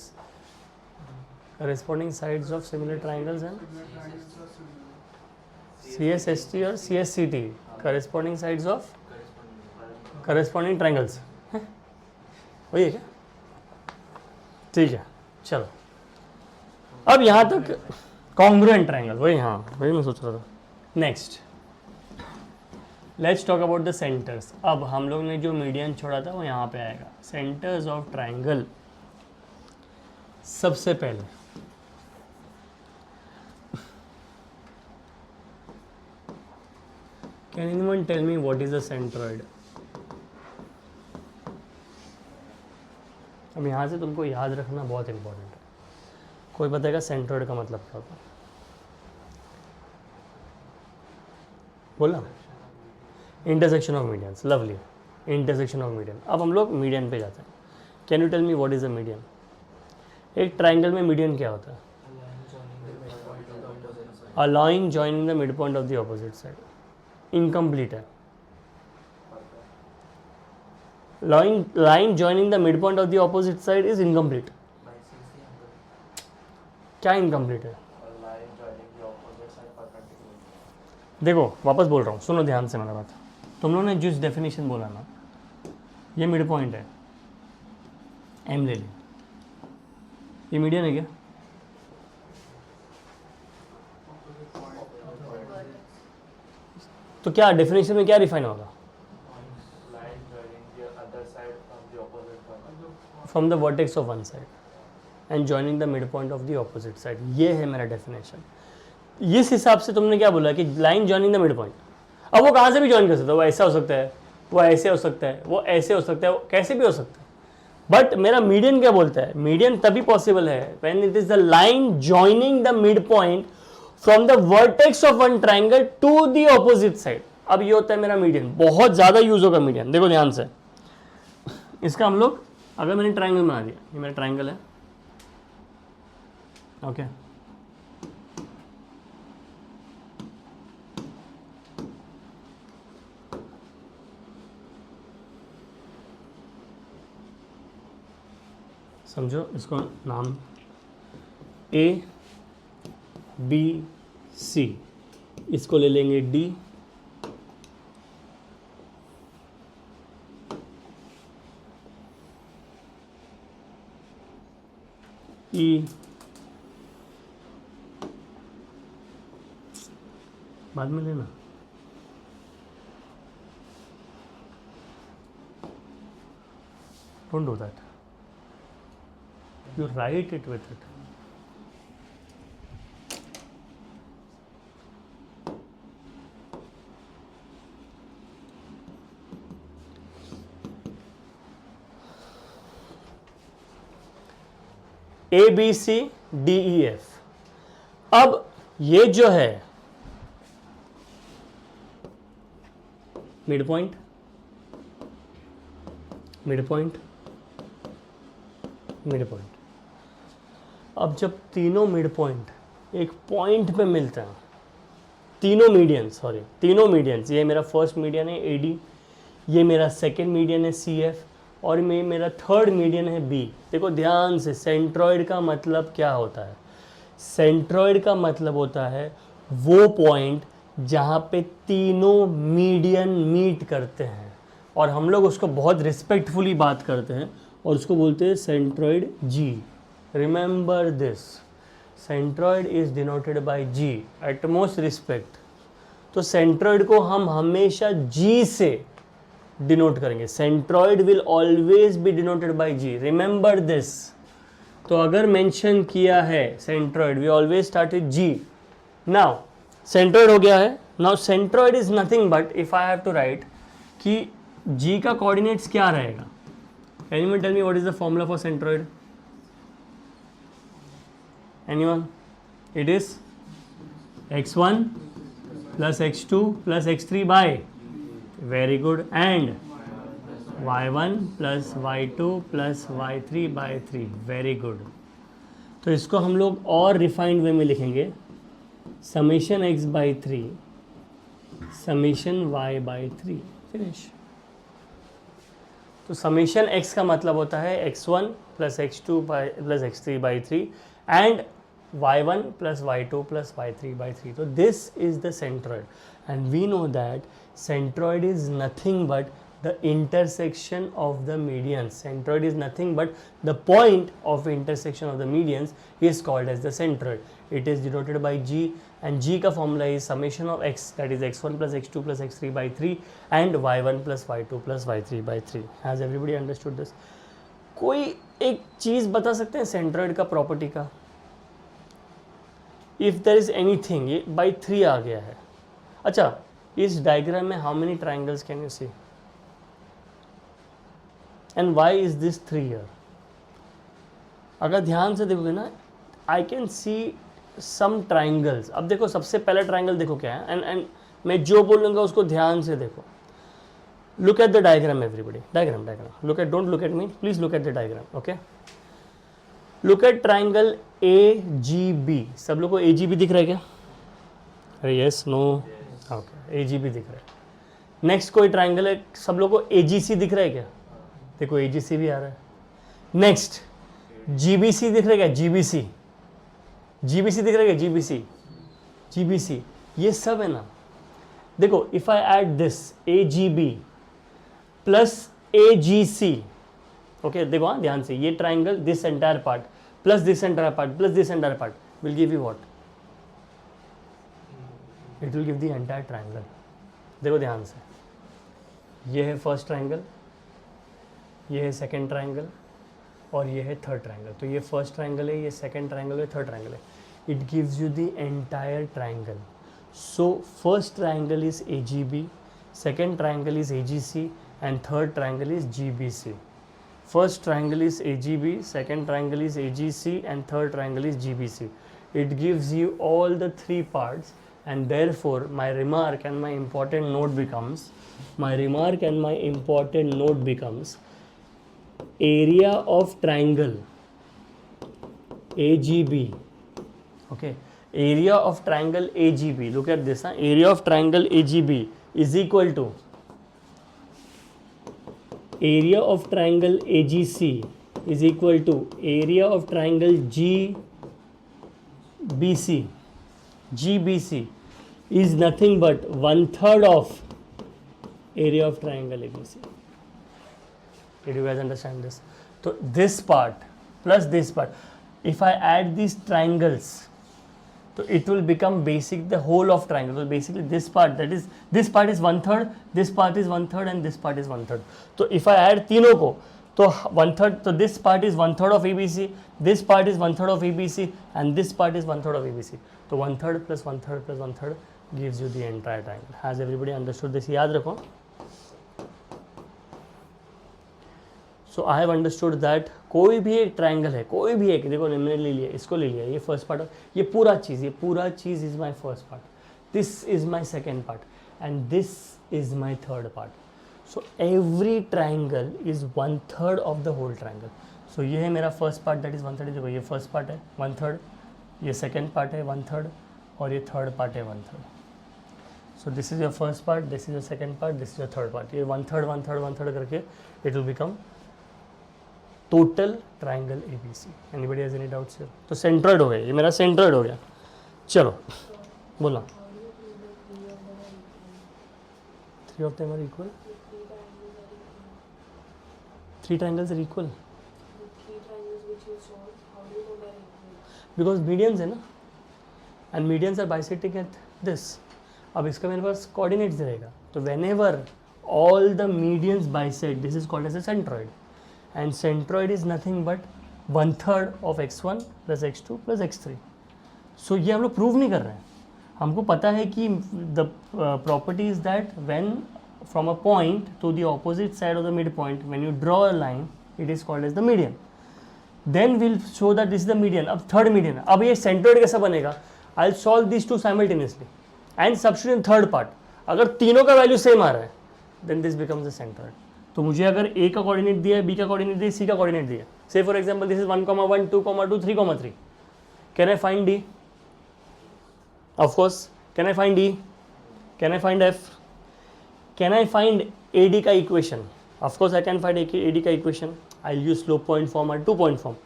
corresponding sides of similar triangles and similar triangles are similar. CSST और CSCT corresponding sides of corresponding triangles वही है क्या? ठीक है, चलो अब यहाँ तक congruent triangle वही, हाँ वही मैं सोच रहा था. Next let's talk about the centres. अब हम लोग ने जो मीडियन छोड़ा था वो यहाँ पे आएगा. Centres of triangle. सबसे पहले can anyone tell me what is a centroid? अब यहाँ से तुमको याद रखना बहुत इंपॉर्टेंट है. कोई बताएगा सेंट्रॉइड का मतलब क्या होता है? बोला intersection of medians. Lovely, intersection of median. अब हम लोग मीडियन पे जाते हैं. Can you tell me what is a median? एक ट्राइंगल में मीडियन क्या होता है? A line joining the mid point of the opposite side. Incomplete है. Line joining the mid point of the opposite side is incomplete. क्या incomplete है? देखो वापस बोल रहा हूँ, सुनो ध्यान से मेरा बात. तुम लोगों ने जिस डेफिनेशन बोला ना, ये मिड पॉइंट है, एम ले ली, ये मीडियन है क्या? तो क्या डेफिनेशन में क्या डिफाइन होगा? From the vertex of one side and joining the mid point of the opposite side. ये है मेरा डेफिनेशन. इस हिसाब से तुमने क्या बोला कि line joining the mid point. अब वो कहाँ से भी जॉइन कर सकता है. वो ऐसा हो सकता है, वो ऐसे हो सकता है, वो ऐसे हो सकता है, वो कैसे भी हो सकता है. बट मेरा मीडियन क्या बोलता है? मीडियन तभी पॉसिबल है when it is the line joining the mid point from the vertex of one triangle to the opposite side. अब ये होता है मेरा मीडियन. बहुत ज्यादा यूज होगा मीडियन. देखो ध्यान से, इसका हम लोग, अगर मैंने ट्राइंगल बना दिया, ये मेरा ट्राइंगल है, ओके समझो. इसको नाम ए बी सी, इसको ले लेंगे डी, ई, बाद में लेना, don't do that, you write it with it. A B C D E F. अब ये जो है mid point, mid point, mid point. अब जब तीनों मिड पॉइंट एक पॉइंट पे मिलते हैं, तीनों मीडियंस, ये मेरा फर्स्ट मीडियन है ए डी, ये मेरा सेकेंड मीडियन है सी एफ, और ये मेरा थर्ड मीडियन है बी. देखो ध्यान से, सेंट्रॉइड का मतलब क्या होता है? सेंट्रॉइड का मतलब होता है वो पॉइंट जहाँ पे तीनों मीडियन मीट करते हैं, और हम लोग उसको बहुत रिस्पेक्टफुली बात करते हैं और उसको बोलते हैं centroid G. Remember this, centroid is denoted by G, utmost respect. तो सेंट्रॉइड को हम हमेशा जी से डिनोट करेंगे. Centroid will always be denoted by G, remember this. तो अगर मेंशन किया है centroid, we always start with G. Now centroid हो गया है. Now centroid is nothing but, if I have to write कि जी का कोऑर्डिनेट्स क्या रहेगा, anyone tell me what is the formula for centroid? Anyone? It is x1 plus x2 plus x3 by, very good, and y1 plus y2 plus y3 by 3, very good. तो इसको हम लोग और refined वे में लिखेंगे, summation x by 3 summation y by 3, finish. तो summation x का मतलब होता है x1 plus x2 plus x3 by 3 and y1 plus y2 plus y3 by 3. So this is the centroid, and we know that centroid is nothing but the intersection of the medians. Centroid is nothing but the point of intersection of the medians is called as the centroid. It is denoted by G, and G का formula is summation of x, that is x1 plus x2 plus x3 by 3 and y1 plus y2 plus y3 by 3. Has everybody understood this? कोई एक चीज़ बता सकते हैं centroid का property का? If there is anything, ये by 3 आ गया है. अच्छा, इस डायग्राम में how many triangles can you see and why is this 3 here? अगर ध्यान से देखोगे ना, I can see some triangles. अब देखो, सबसे पहला ट्राइंगल देखो क्या है, एंड मैं जो बोलूँगा उसको ध्यान से देखो. Look at the diagram, everybody. Diagram. Look at, don't look at me. Please look at the diagram. Okay. Look at triangle AGB. सब लोगों को AGB दिख रहा है क्या? अरे yes, no. Okay. AGB दिख रहा है. Next कोई triangle है, सब लोगों को AGC दिख रहा है क्या? देखो AGC भी आ रहा है. Next GBC दिख रहा है क्या? GBC. GBC दिख रहा है क्या? GBC. GBC. ये सब है ना. देखो, if I add this AGB plus AGC, okay, देखो हाँ ध्यान से, ये triangle, this entire part plus this entire part plus this entire part will give you what? It will give the entire triangle. देखो ध्यान से, ये है फर्स्ट ट्राइंगल, ये है सेकंड ट्राइंगल, और ये है थर्ड ट्राइंगल. तो ये फर्स्ट ट्राइंगल है, ये सेकंड ट्राइंगल है, थर्ड ट्राइंगल है. It gives you the entire triangle. So first triangle is AGB, second triangle is AGC, and third triangle is GBC. First triangle is AGB, second triangle is AGC, and third triangle is GBC. It gives you all the 3 parts, and therefore my remark and my important note becomes area of triangle AGB. Okay. Area of triangle AGB, look at this, area of triangle AGB is equal to area of triangle AGC is equal to area of triangle GBC. GBC is nothing but 1/3 of area of triangle ABC. Did you guys understand this? So this part plus this part, if I add these triangles, so it will become basic the whole of triangle. So basically this part, that is, this part is 1/3, this part is 1/3, and this part is 1/3. So if I add तीनों को, तो 1/3, so this part is 1/3 of ABC, this part is 1/3 of ABC, and this part is 1/3 of ABC. So 1/3 plus 1/3 plus 1/3 gives you the entire triangle. Has everybody understood this? याद रखो. सो I have understood that कोई भी एक triangle है, कोई भी एक, देखो मैंने ले लिया, इसको ले लिया, ये फर्स्ट पार्ट, ये पूरा चीज़ is my first part, this is my second part, and this is my third part. So every triangle is 1/3 of the whole triangle. So ये है मेरा फर्स्ट पार्ट, दैट इज 1/3. देखो ये फर्स्ट पार्ट है 1/3, ये सेकेंड पार्ट है 1/3, और ये थर्ड पार्ट है 1/3. सो this is your first part, this is your second part, this is your third part. ये 1/3 1/3 1/3 करके it will become total triangle ABC. Anybody has any doubts here? तो centroid हो गया, ये मेरा सेंट्रोइड हो गया. चलो बोला, 3 of them are equal. 3 triangles are equal. Because medians है ना, and medians are bisecting at this. अब इसका मेरे पास coordinates रहेगा, तो whenever all the medians bisect, this is called as a centroid. And centroid is nothing but 1/3 of x1 plus x2 plus x3. So ये हम लोग प्रूव नहीं कर रहे हैं, हमको पता है कि the property is that when from a point to the opposite side of the midpoint, when you draw a line, it is called as the median. Then we'll show that this is the median. अब third median, अब ये centroid कैसा बनेगा? I'll solve these two simultaneously and substitute in third part. अगर तीनों का value same आ रहा है, then this becomes the centroid. तो मुझे अगर A का कोऑर्डिनेट दिया है, B का कोऑर्डिनेट दिया है, C का कोऑर्डिनेट दिया है, say for example this is 1,1, 2,2, 3,3, can I find D? Of course. Can I find D? Can I find F? Can I find AD का equation? Of course I can find AD का equation. I use slope point form और 2 point form.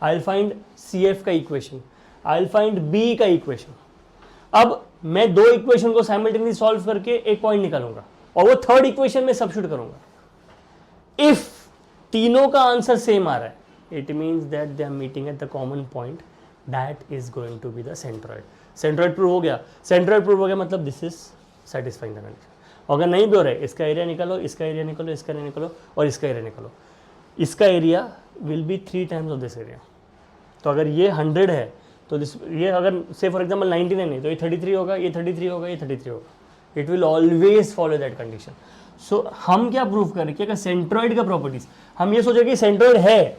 I will find C F का equation, I will find B का equation. अब मैं दो equation को simultaneously solve करके एक पॉइंट निकालूंगा और वो थर्ड इक्वेशन में सब्स्टिट्यूट करूंगा। इफ तीनों का आंसर सेम आ रहा है, it means that they are meeting at the common point, that is going to be the centroid. Centroid prove हो गया, सेंट्रॉइड प्रूव हो गया मतलब this is satisfying the condition. अगर नहीं भी हो रहा है, इसका एरिया निकालो, इसका एरिया निकालो, इसका एरिया निकालो और इसका एरिया निकालो, इसका area will be 3 times of this area. तो अगर ये 100 है तो दिस, ये अगर से फॉर एग्जाम्पल 99 है तो ये 33 होगा, ये 33 होगा, ये 33 होगा। It will always follow that condition. So हम क्या प्रूव करें कि अगर सेंट्रॉइड का प्रॉपर्टीज, हम ये सोचे कि सेंट्रॉइड है,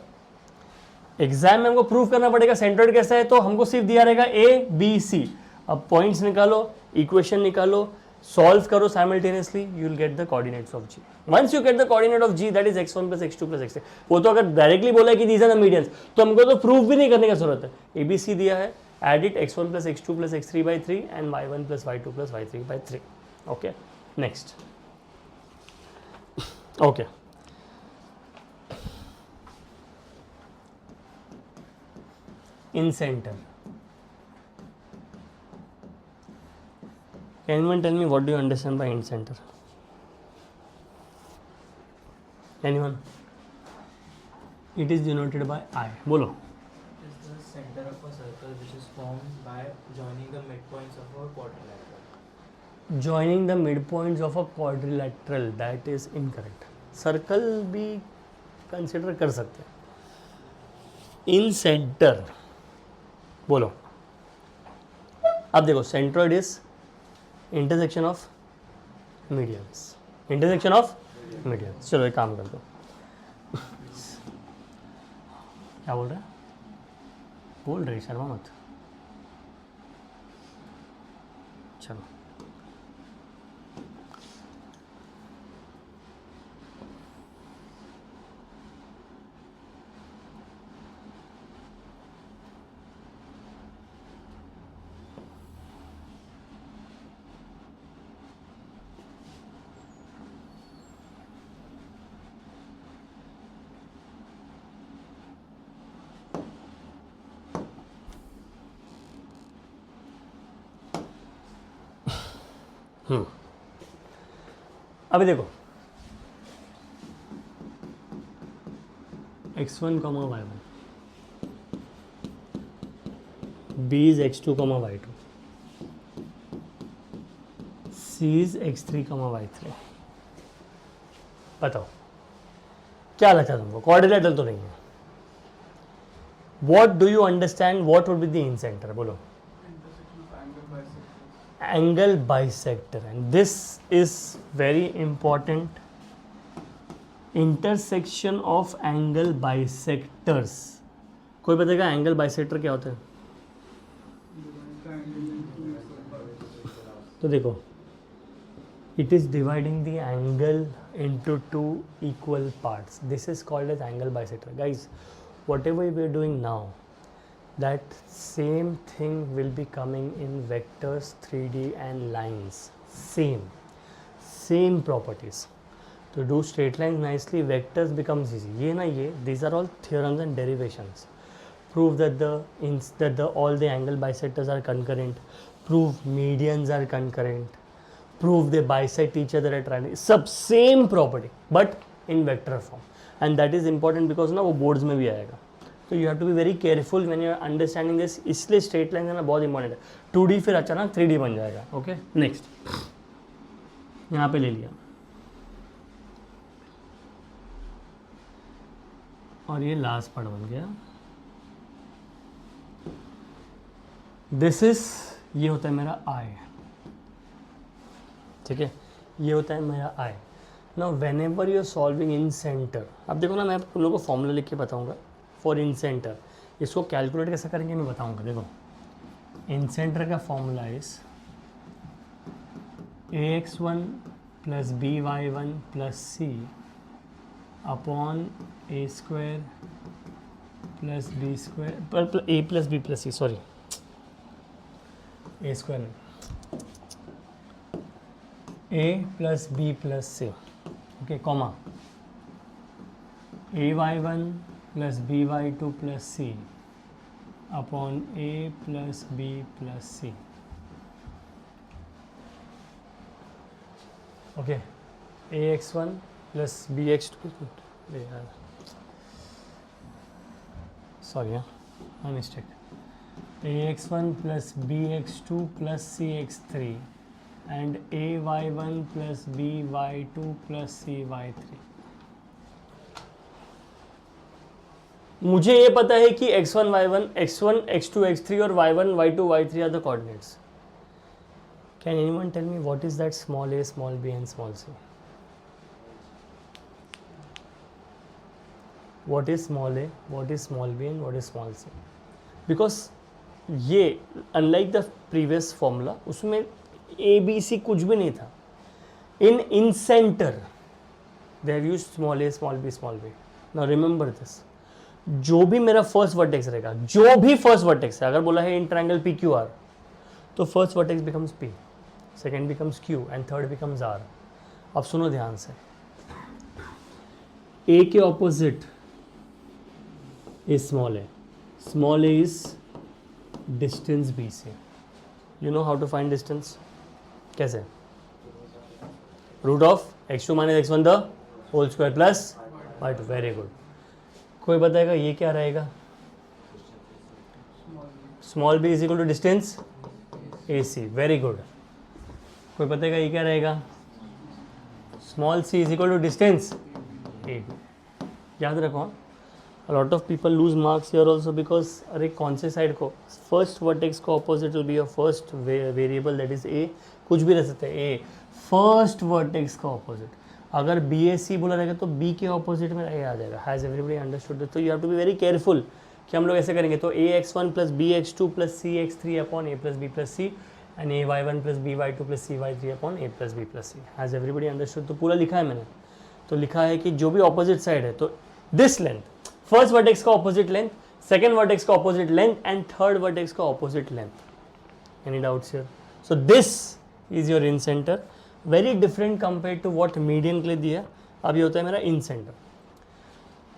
एग्जाम में हमको प्रूव करना पड़ेगा सेंट्रॉइड कैसा है, तो हमको सिर्फ दिया रहेगा ए बी सी। अब पॉइंट्स निकालो, इक्वेशन निकालो, सॉल्व करो simultaneously, you will get the coordinates of G. Once you get the coordinate of G, that is x1 + x2 + x3। वो तो अगर डायरेक्टली बोला है कि दीज आर द मीडियंस, तो हमको तो प्रूफ भी नहीं करने की जरूरत है। ABC दिया है, add it x1 + x2 + x3/3 and y1 + y2 + y3/3। Okay, next. Okay, incentre, can anyone tell me what do you understand by in center? Anyone? It is denoted by I. बोलो। Is the center of a circle which is formed by joining the midpoints of a quadrilateral. Joining the midpoints of a quadrilateral, that is incorrect. Circle भी consider कर सकते हैं। In center, बोलो। अब देखो, centroid is intersection of medians, intersection of medians. चलो एक काम कर दो, क्या बोल रहा है, बोल रही शर्मा मत। चलो अभी देखो, x1, y1, b is x2, y2, c is x3, y3। बताओ क्या लगता है तुमको, कोऑर्डिनेटल तो नहीं है। What do you understand, what would be the in centre, बोलो। Angle bisector, and this is very important, intersection of angle bisectors। कोई बताएगा एंगल बाइसेक्टर क्या होता है? तो देखो, it is dividing the angle into two equal parts. This is called as angle bisector. Guys, whatever we are doing now, that same thing will be coming in vectors, 3D and lines. Same properties. To do straight lines nicely, vectors becomes easy. ये ना ये, these are all theorems and derivations. Prove that all the angle bisectors are concurrent. Prove medians are concurrent. Prove they bisect each other at right. सब same property, but in vector form. And that is important because ना वो boards में भी आएगा। तो you have to be very careful when you are understanding this, इसलिए straight line ना बहुत इंपॉर्टेंट है। 2D फिर अचानक 3D बन जाएगा। ओके, नेक्स्ट, यहाँ पे ले लिया और ये लास्ट पार्ट बन गया। दिस इज, ये होता है मेरा आई, ठीक है, ये होता है मेरा I. Now whenever you are solving incentre, अब देखो ना, मैं आप लोगों को फॉर्मूला लिख के बताऊंगा फॉर इन सेंटर। इसको कैलकुलेट कैसे करेंगे मैं बताऊंगा। देखो, इन सेंटर का formula is ax1 + by1 + c upon a² + b² a + b + c, sorry a² a + b + c, okay, comma ay1 plus B Y two plus C upon A plus B plus C. Okay, A X one plus B X two, sorry my mistake, A X one plus B X two plus C X three and A Y one plus B Y two plus C Y three. मुझे ये पता है कि x1 y1 x1 x2 x3 और y1 y2 y3 are the coordinates. Can anyone tell me what is that small a, small b and small c? What is small a, what is small b and what is small c? Because ये unlike the previous formula उसमें a b c कुछ भी नहीं था. In center they have used small a, small b, small b. Now remember this. जो भी मेरा first vertex रहेगा, जो भी फर्स्ट वर्टेक्स है, अगर बोला है in triangle P Q R, तो first vertex becomes P, second becomes Q and third becomes R. अब सुनो ध्यान से, ए के opposite is small A. Small A is distance B से. You know how to find distance? कैसे? Root of x2 minus x1 the whole square plus y2. Very good. कोई बताएगा ये क्या रहेगा? Small B is equal to distance A C. Very good. कोई बताएगा ये क्या रहेगा? Small C is equal to distance A B. याद रखो, a lot of people lose marks here also because अरे कौन से साइड को, फर्स्ट वर्टेक्स को opposite will be your first variable that is A. कुछ भी रह सकते हैं, ए फर्स्ट वर्टेक्स का ऑपोजिट. अगर बी ए सी बोला रहेगा तो बी के ऑपोजिट में ए आ जाएगा. Has everybody understood this? तो you have to be very careful कि हम लोग ऐसे करेंगे. तो A X one plus B X two plus C X three upon A plus B plus C and A Y one plus B Y two plus C Y three upon A plus B plus C. Has everybody understood? तो पूरा लिखा है मैंने. तो लिखा है कि जो भी ऑपोजिट साइड है, तो दिस लेंथ, फर्स्ट वर्टेक्स का ऑपोजिट लेंथ, सेकेंड वर्टेक्स का opposite length and third vertex का opposite length. Any doubts here? So this is your incentre. Very different compare to what median के लिए दिया. अब ये होता है मेरा इन सेंटर.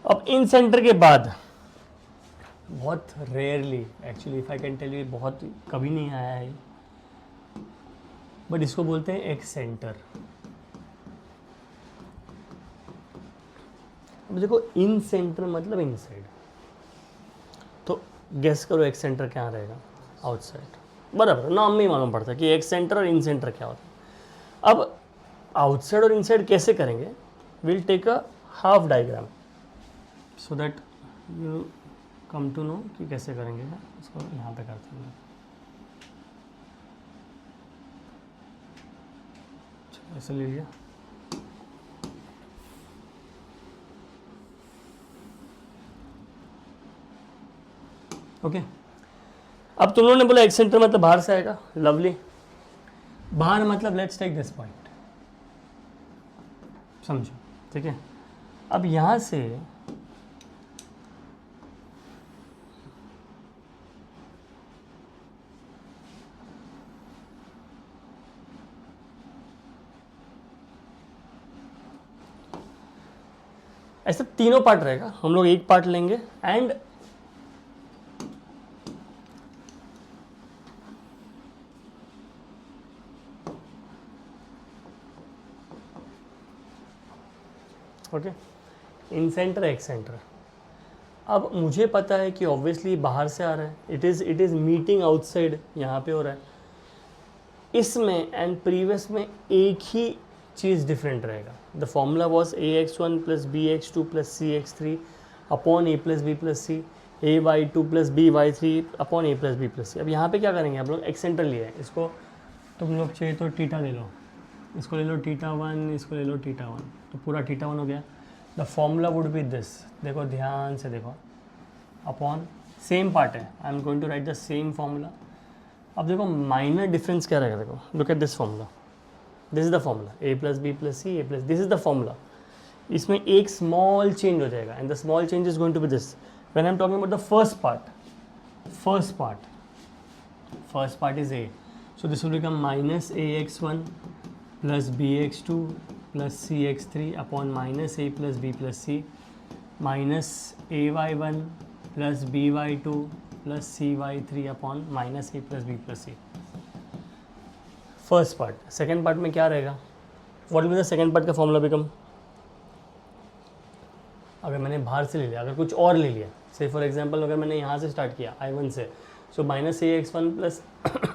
अब इन सेंटर के बाद बहुत rarely, actually if I can tell you, बहुत कभी नहीं आया है, बट इसको बोलते हैं एक्स सेंटर. अब देखो, इन सेंटर मतलब इन साइड. तो गेस करो एक्स सेंटर क्या रहेगा? आउटसाइड. बराबर, नाम में ही मालूम पड़ता है कि एक्स सेंटर और इन सेंटर क्या होता है. अब आउटसाइड और इनसाइड कैसे करेंगे? we'll take a half diagram so that you come to know कि कैसे करेंगे. इसको यहाँ पे करते हैं. ऐसे ले लिया. ओके. अब तुम लोगों ने बोला एक्स सेंटर मतलब बाहर से आएगा. लवली. बाहर मतलब लेट्स टेक दिस पॉइंट. समझो, ठीक है? अब यहां से ऐसे तीनों पार्ट रहेगा. हम लोग एक पार्ट लेंगे and okay, in centre x centre. अब मुझे पता है कि ऑब्वियसली बाहर से आ रहा है. इट इज़ मीटिंग आउटसाइड, यहाँ पे हो रहा है. इसमें एंड प्रीवियस में एक ही चीज़ डिफरेंट रहेगा. The formula was A X one plus B X two plus C X three upon A plus B plus C, A Y two plus B Y three upon A plus B plus C. अब यहाँ पे क्या करेंगे? आप लोग x centre लिया है, इसको तुम लोग चाहिए तो टीटा ले लो, इसको ले लो टीटा वन, इसको ले लो टीटा वन, तो पूरा टीटा वन हो गया. The formula would be this. देखो ध्यान से देखो, अपॉन सेम पार्ट है. I am going to write the same formula. अब देखो माइनर डिफरेंस क्या रहेगा. देखो, look at this formula. This is the formula A plus B plus C A plus. This is the formula. इसमें एक small change हो जाएगा and the small change is going to be this. When I am talking about the first part is A. So this will become minus A X one plus B X two plus C X three upon minus A plus B plus C minus ay1 plus by2 plus cy3 upon minus a plus b plus c। First part. Second part में क्या रहेगा? What will the second part का formula become? अगर मैंने बाहर से ले लिया, अगर कुछ और ले लिया, से फॉर एग्जांपल अगर मैंने यहाँ से स्टार्ट किया I1 से, so minus ax1 plus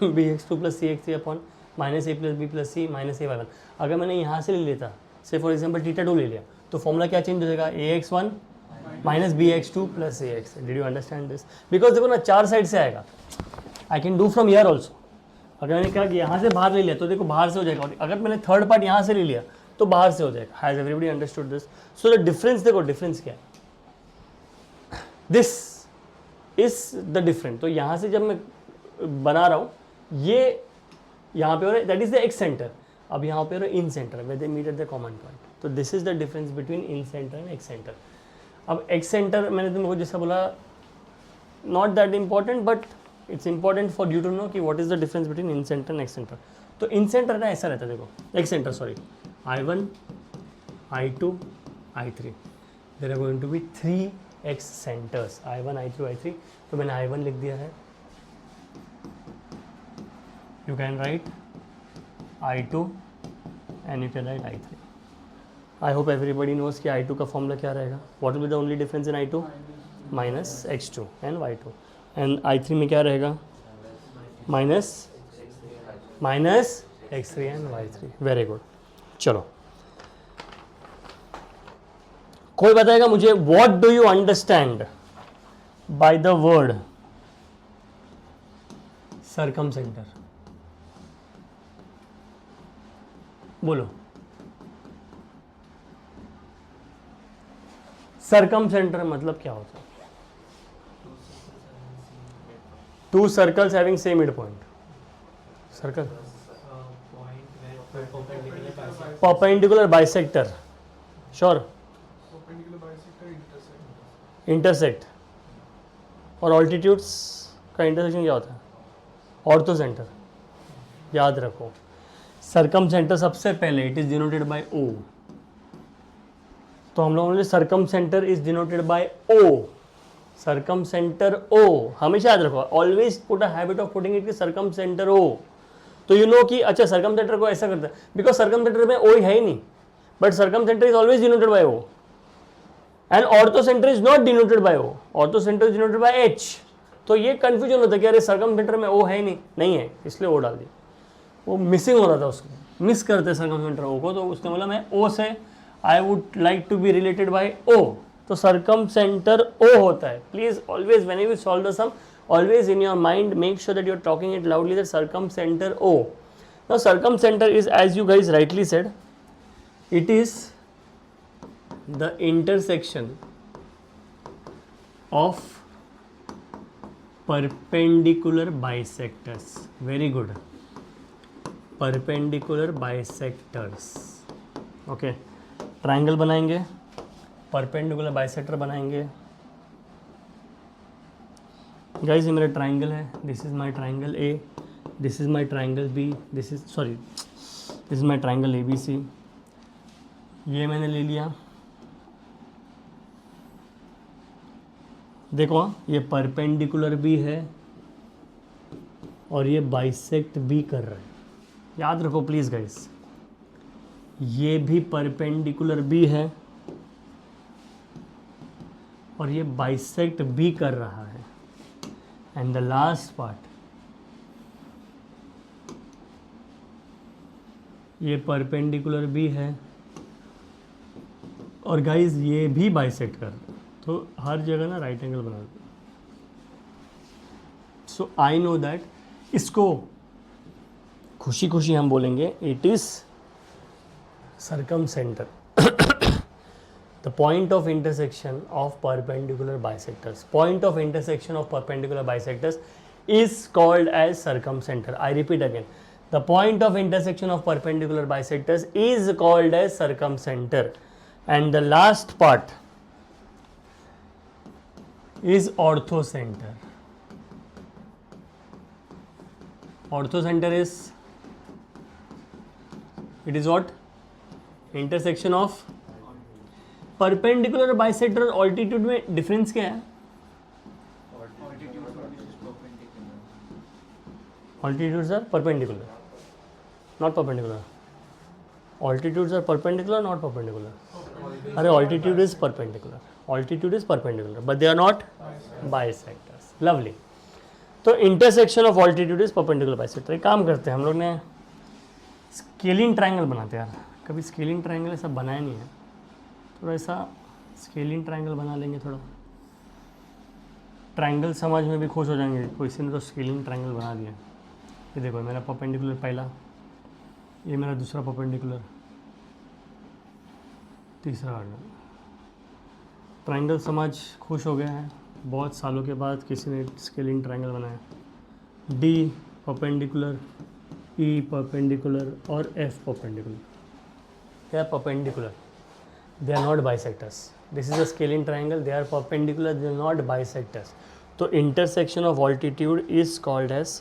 bx2 plus cx3 upon minus a plus b plus c minus ay1। अगर मैंने यहाँ से ले लेता, से फॉर एग्जांपल θ2 ले लिया, तो फॉर्मूला क्या चेंज हो जाएगा? ax1 minus bx2 plus ax। Did you understand this? Because देखो ना, चार साइड से आएगा। I can do from here also. अगर मैंने कहा कि यहाँ से बाहर ले लिया तो देखो बाहर से हो जाएगा, और अगर मैंने थर्ड पार्ट यहाँ से ले लिया तो बाहर से हो जाएगा। Has everybody understood this? So the difference, देखो डिफरेंस क्या है, दिस इज द डिफरेंस। तो यहाँ से जब मैं बना रहा हूँ, ये यहाँ पे हो रहा है, that is the excentre. अब यहाँ पे हो रहा है incentre, where they meet at the common point. तो this is the difference between incentre and excentre. अब एक्स सेंटर मैंने तुमको जैसा बोला, not that important, but it's important for you to know कि what is the difference between incentre and excentre. तो incentre ना ऐसा रहता है, देखो excentre sorry, I1 I2 I3, there are going to be 3 excentres, I1 I2 I3। तो मैंने I1 लिख दिया है, you can write I2 and you can write I3। I hope everybody knows कि I2 का formula क्या रहेगा। What will be the only difference in I2? Minus x2 and y2। And I3 में क्या रहेगा? Minus x3 and y3। Very good. चलो, कोई बताएगा मुझे, what do you understand by the word circumcentre? बोलो, सरकम सेंटर मतलब क्या होता है? Two circles having same mid point. Circle perpendicular bisector, sure, perpendicular bisector intersect. Intersect. और ऑल्टीट्यूड्स का इंटरसेक्शन क्या होता है? Orthocentre. याद रखो, सरकम सेंटर सबसे पहले it is denoted by O। तो हम लोगों ने circumcentre is denoted by O, circumcentre O। हमेशा याद रखो, always put a habit of putting it कि सरकम सेंटर O। तो यू नो कि अच्छा सरकम सेंटर को ऐसा करता है, बिकॉज सरकम सेंटर में O है ही नहीं, but circumcentre is always denoted by O and orthocentre is not denoted by O, orthocentre is denoted by H। तो ये कंफ्यूजन होता है कि अरे सरकम सेंटर में O है ही नहीं है, इसलिए O डाल दी। वो मिसिंग हो रहा था, उसको मिस करते सरकम सेंटर O को, तो उसने बोला मैं O से I would like to be related by O। तो सरकम सेंटर O होता है। Please always when you solve the sum, always in your mind make sure that you're talking it loudly, that circumcenter O. Now circumcenter is, as you guys rightly said, it is the intersection of perpendicular bisectors. Very good, perpendicular bisectors. Okay, triangle बनाएंगे, perpendicular bisector बनाएंगे। Guys ये मेरा triangle है, this is my triangle A, this is my triangle B, this is my triangle ABC। ये मैंने ले लिया, देखो ये परपेंडिकुलर भी है और ये बाइसेक्ट भी कर रहा है। याद रखो प्लीज गाइज, ये भी परपेंडिकुलर भी है और ये बाइसेक्ट भी कर रहा है। And the last part, ये परपेंडिकुलर भी है और गाइज ये भी बाइसेक्ट कर, तो हर जगह ना राइट एंगल बना दो। सो आई नो दैट, इसको खुशी खुशी हम बोलेंगे it is circumcentre, the point of intersection of perpendicular bisectors. Point of intersection of perpendicular bisectors is called as circumcenter. I repeat again, the point of intersection of perpendicular bisectors is called as circumcenter. And the last part is orthocenter. Orthocenter is, it is what? Intersection of perpendicular bisector और altitude में difference क्या है? Altitudes are perpendicular, not perpendicular. Altitudes are perpendicular, not perpendicular. अरे altitude is perpendicular, altitude is perpendicular, but they are not bisectors. Lovely. तो intersection of altitude is perpendicular bisector. एक काम करते हैं हम लोग ने स्केलिंग ट्रायंगल बनाते हैं यार. कभी स्केलिंग ट्रायंगल ऐसा बनाया नहीं है, थोड़ा ऐसा स्केलिंग ट्रायंगल बना लेंगे. थोड़ा ट्रायंगल समझ में भी खुश हो जाएंगे. किसी ने तो स्केलिंग ट्रायंगल बना दिया. ये देखो मेरा परपेंडिकुलर पहला, ये मेरा दूसरा परपेंडिकुलर, तीसरा. ट्रायंगल समझ खुश हो गया है. बहुत सालों के बाद किसी ने स्केलिंग ट्रायंगल बनाया. डी परपेंडिकुलर, ई परपेंडिकुलर और F perpendicular. They are perpendicular, they are not bisectors. This is a scaling triangle, they are perpendicular, they are not bisectors. तो intersection of altitude is called as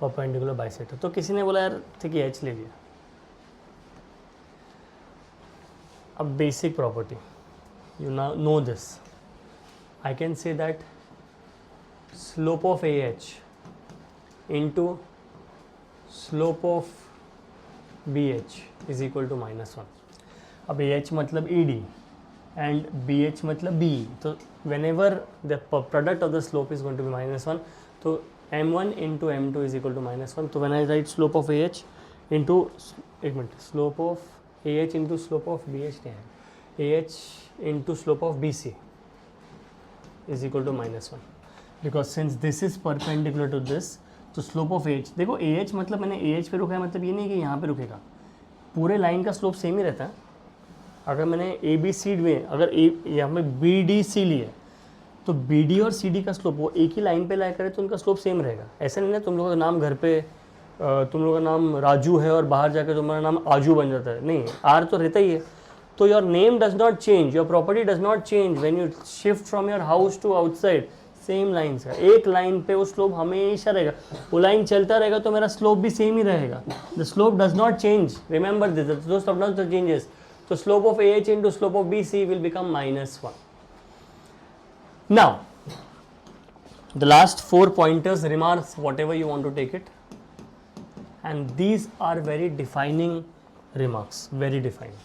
perpendicular bisector. तो किसी ने बोला यार ठीक है H ले लिया. अब basic property, you now know this. I can say that slope of AH into slope of BH is equal to -1. अब AH मतलब ED and BH मतलब BE. तो whenever the product of the slope is going to be -1, तो M1 into M2 is equal to -1. तो when I write slope of AH into, एक minute, slope of AH into slope of BH क्या है? AH into slope of BC is equal to -1. Because since this is perpendicular to this, तो slope of AH, देखो AH मतलब मैंने AH पे रुका है, मतलब ये नहीं कि यहाँ पे रुकेगा. पूरे लाइन का स्लोप सेम ही रहता है. अगर मैंने ए बी सी में, अगर यहाँ पे बी डी सी लिए, तो बी डी और सी डी का स्लोप वो एक ही लाइन पे लाया करे तो उनका स्लोप सेम रहेगा. ऐसा नहीं ना तुम लोगों का नाम घर पे तुम लोगों का नाम राजू है और बाहर जाकर तुम्हारा नाम आजू बन जाता है. नहीं, आर तो रहता ही है. तो your name does not change, your property does not change when you shift from your house to outside. Same line का एक लाइन पे वो स्लोप हमेशा रहेगा. वो लाइन चलता रहेगा तो मेरा स्लोप भी सेम ही रहेगा. The slope does not change, remember this, दो slope does not changes. So slope of AH into slope of BC will become -1. Now, the last 4 pointers, remarks, whatever you want to take it, and these are very defining remarks, very defining.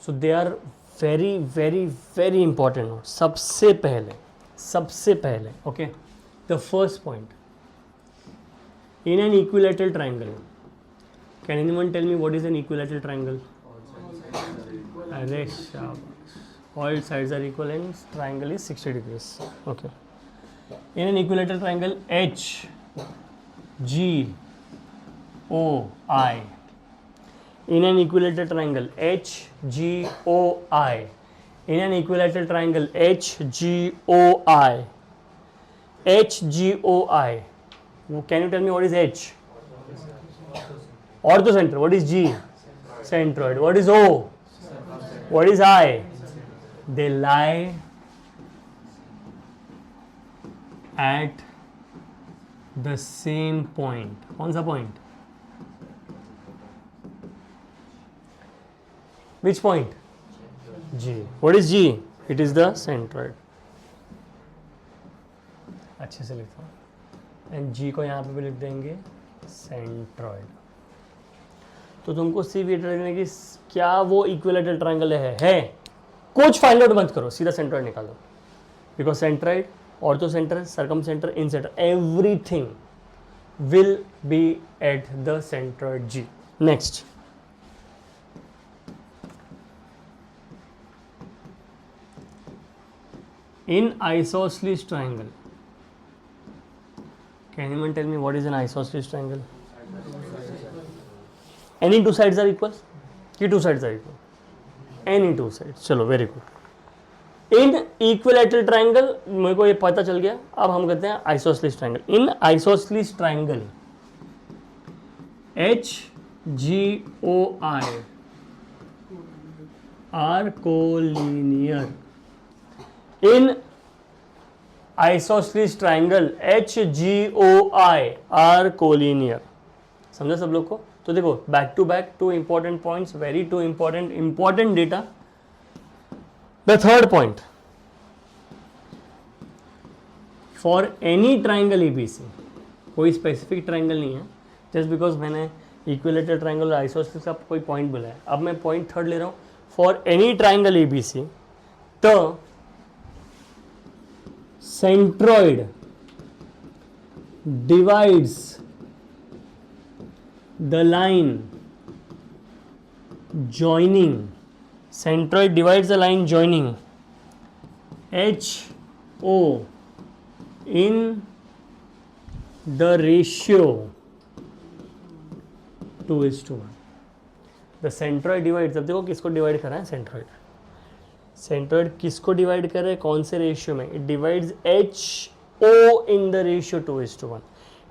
So they are very, very, very important. सबसे पहले, okay. The first point, in an equilateral triangle, can anyone tell me what is an equilateral triangle? अरे शाबाश. All sides are equal and triangle is 60 degrees. Okay. In an equilateral triangle, H, G, O, I. In an equilateral triangle, H, G, O, I. In an equilateral triangle, H, G, O, I. H, G, O, I. Can you tell me what is H? Orthocenter. What is G? Centroid. What is O? What is I? They lie at the same point. कौन सा point? Which point? G. What is G? It is the centroid. अच्छे से लिखता हूँ. And G को यहाँ पे भी लिख देंगे centroid. तो तुमको सी वी ट्रायंगल की क्या वो इक्विलेटरल ट्रायंगल है. कुछ फाइंड आउट मत करो, सीधा सेंट्रॉइड निकालो. Because centroid, orthocentre, circumcentre, incentre, everything will be at the centroid G. Next, in isosceles triangle, can anyone tell me what is an isosceles triangle? Any two sides are equal? कि two sides are equal? Any two sides. चलो, very good. In equilateral triangle, मेरे को ये पता चल गया. अब हम कहते हैं isosceles triangle. In isosceles triangle, H, G, O, I are collinear. In isosceles triangle, H, G, O, I are collinear. समझा सब लोग को? तो देखो, back to back 2 important points, very 2 important data. The third point, for any triangle ABC, कोई specific triangle नहीं है, just because मैंने इक्विलेटरल ट्राइंगल और आइसोसेलेस का कोई पॉइंट बोला है, अब मैं पॉइंट थर्ड ले रहा हूँ, for any triangle ABC the centroid divides the line joining, centroid divides the line joining HO in the ratio 2:1. The centroid divides, अब देखो किसको डिवाइड कर रहा है सेंट्रॉइड, सेंट्रॉइड किसको डिवाइड कर रहा है, कौन से रेशियो में, it divides HO in the ratio 2:1.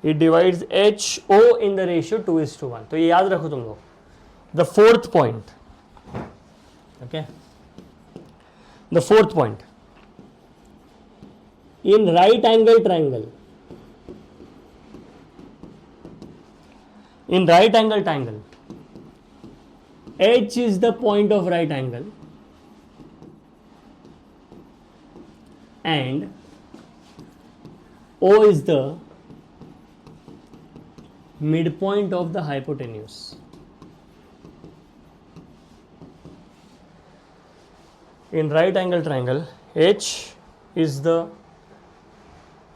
It divides HO in the ratio 2:1. तो ये याद रखो तुम लोग. The fourth point, okay? The fourth point, in right angle triangle, in right angle triangle, H is the point of right angle and O is the midpoint of the hypotenuse. In right angle triangle, H is the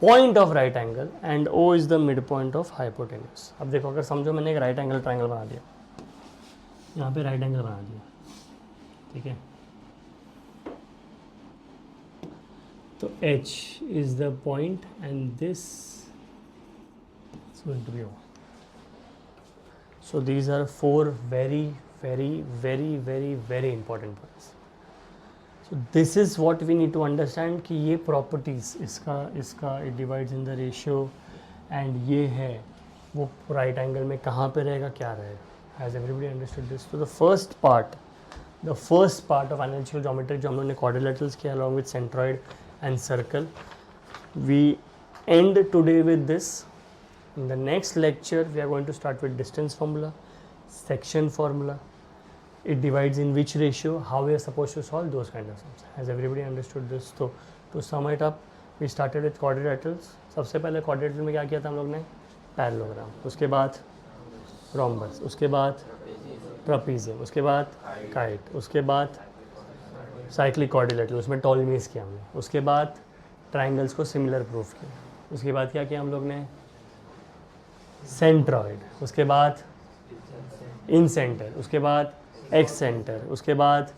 point of right angle and O is the midpoint of hypotenuse. अब देखो, अगर समझो मैंने एक right angle triangle बना दिया, यहाँ पे right angle बना दिया, ठीक है, तो H is the point and this is going to be O. So these are four very important points. So this is what we need to understand कि ये properties इसका it divides in the ratio and ये है वो right angle में कहाँ पे रहेगा, क्या रहेगा. Has everybody understood this? So the first part of analytical geometry जो हम लोगों ने quadrilaterals किया along with centroid and circle, we end today with this. In the next lecture we are going to start with distance formula, section formula, it divides in which ratio, how we are supposed to solve those kind of sums. Has everybody understood this? So to sum it up, we started with quadrilaterals. सबसे पहले quadrilateral में क्या किया था हम लोग ने, parallelogram, उसके बाद rhombus, उसके बाद ट्रापीजियम, उसके बाद काइट, उसके बाद साइक्लिक क्वाड्रिलेटरल, उसमें टॉलमीज किया हमने, उसके बाद ट्राइंगल्स को सिमिलर प्रूफ किया, उसके बाद क्या किया हम लोग ने, सेंट्रॉइड, उसके बाद इन सेंटर, उसके बाद एक्स सेंटर, उसके बाद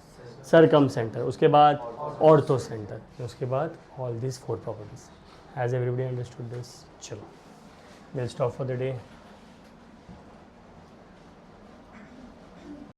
सरकम सेंटर, उसके बाद ऑर्थो सेंटर, उसके बाद all this four properties. Has everybody understood this? चलो, will stop for the day.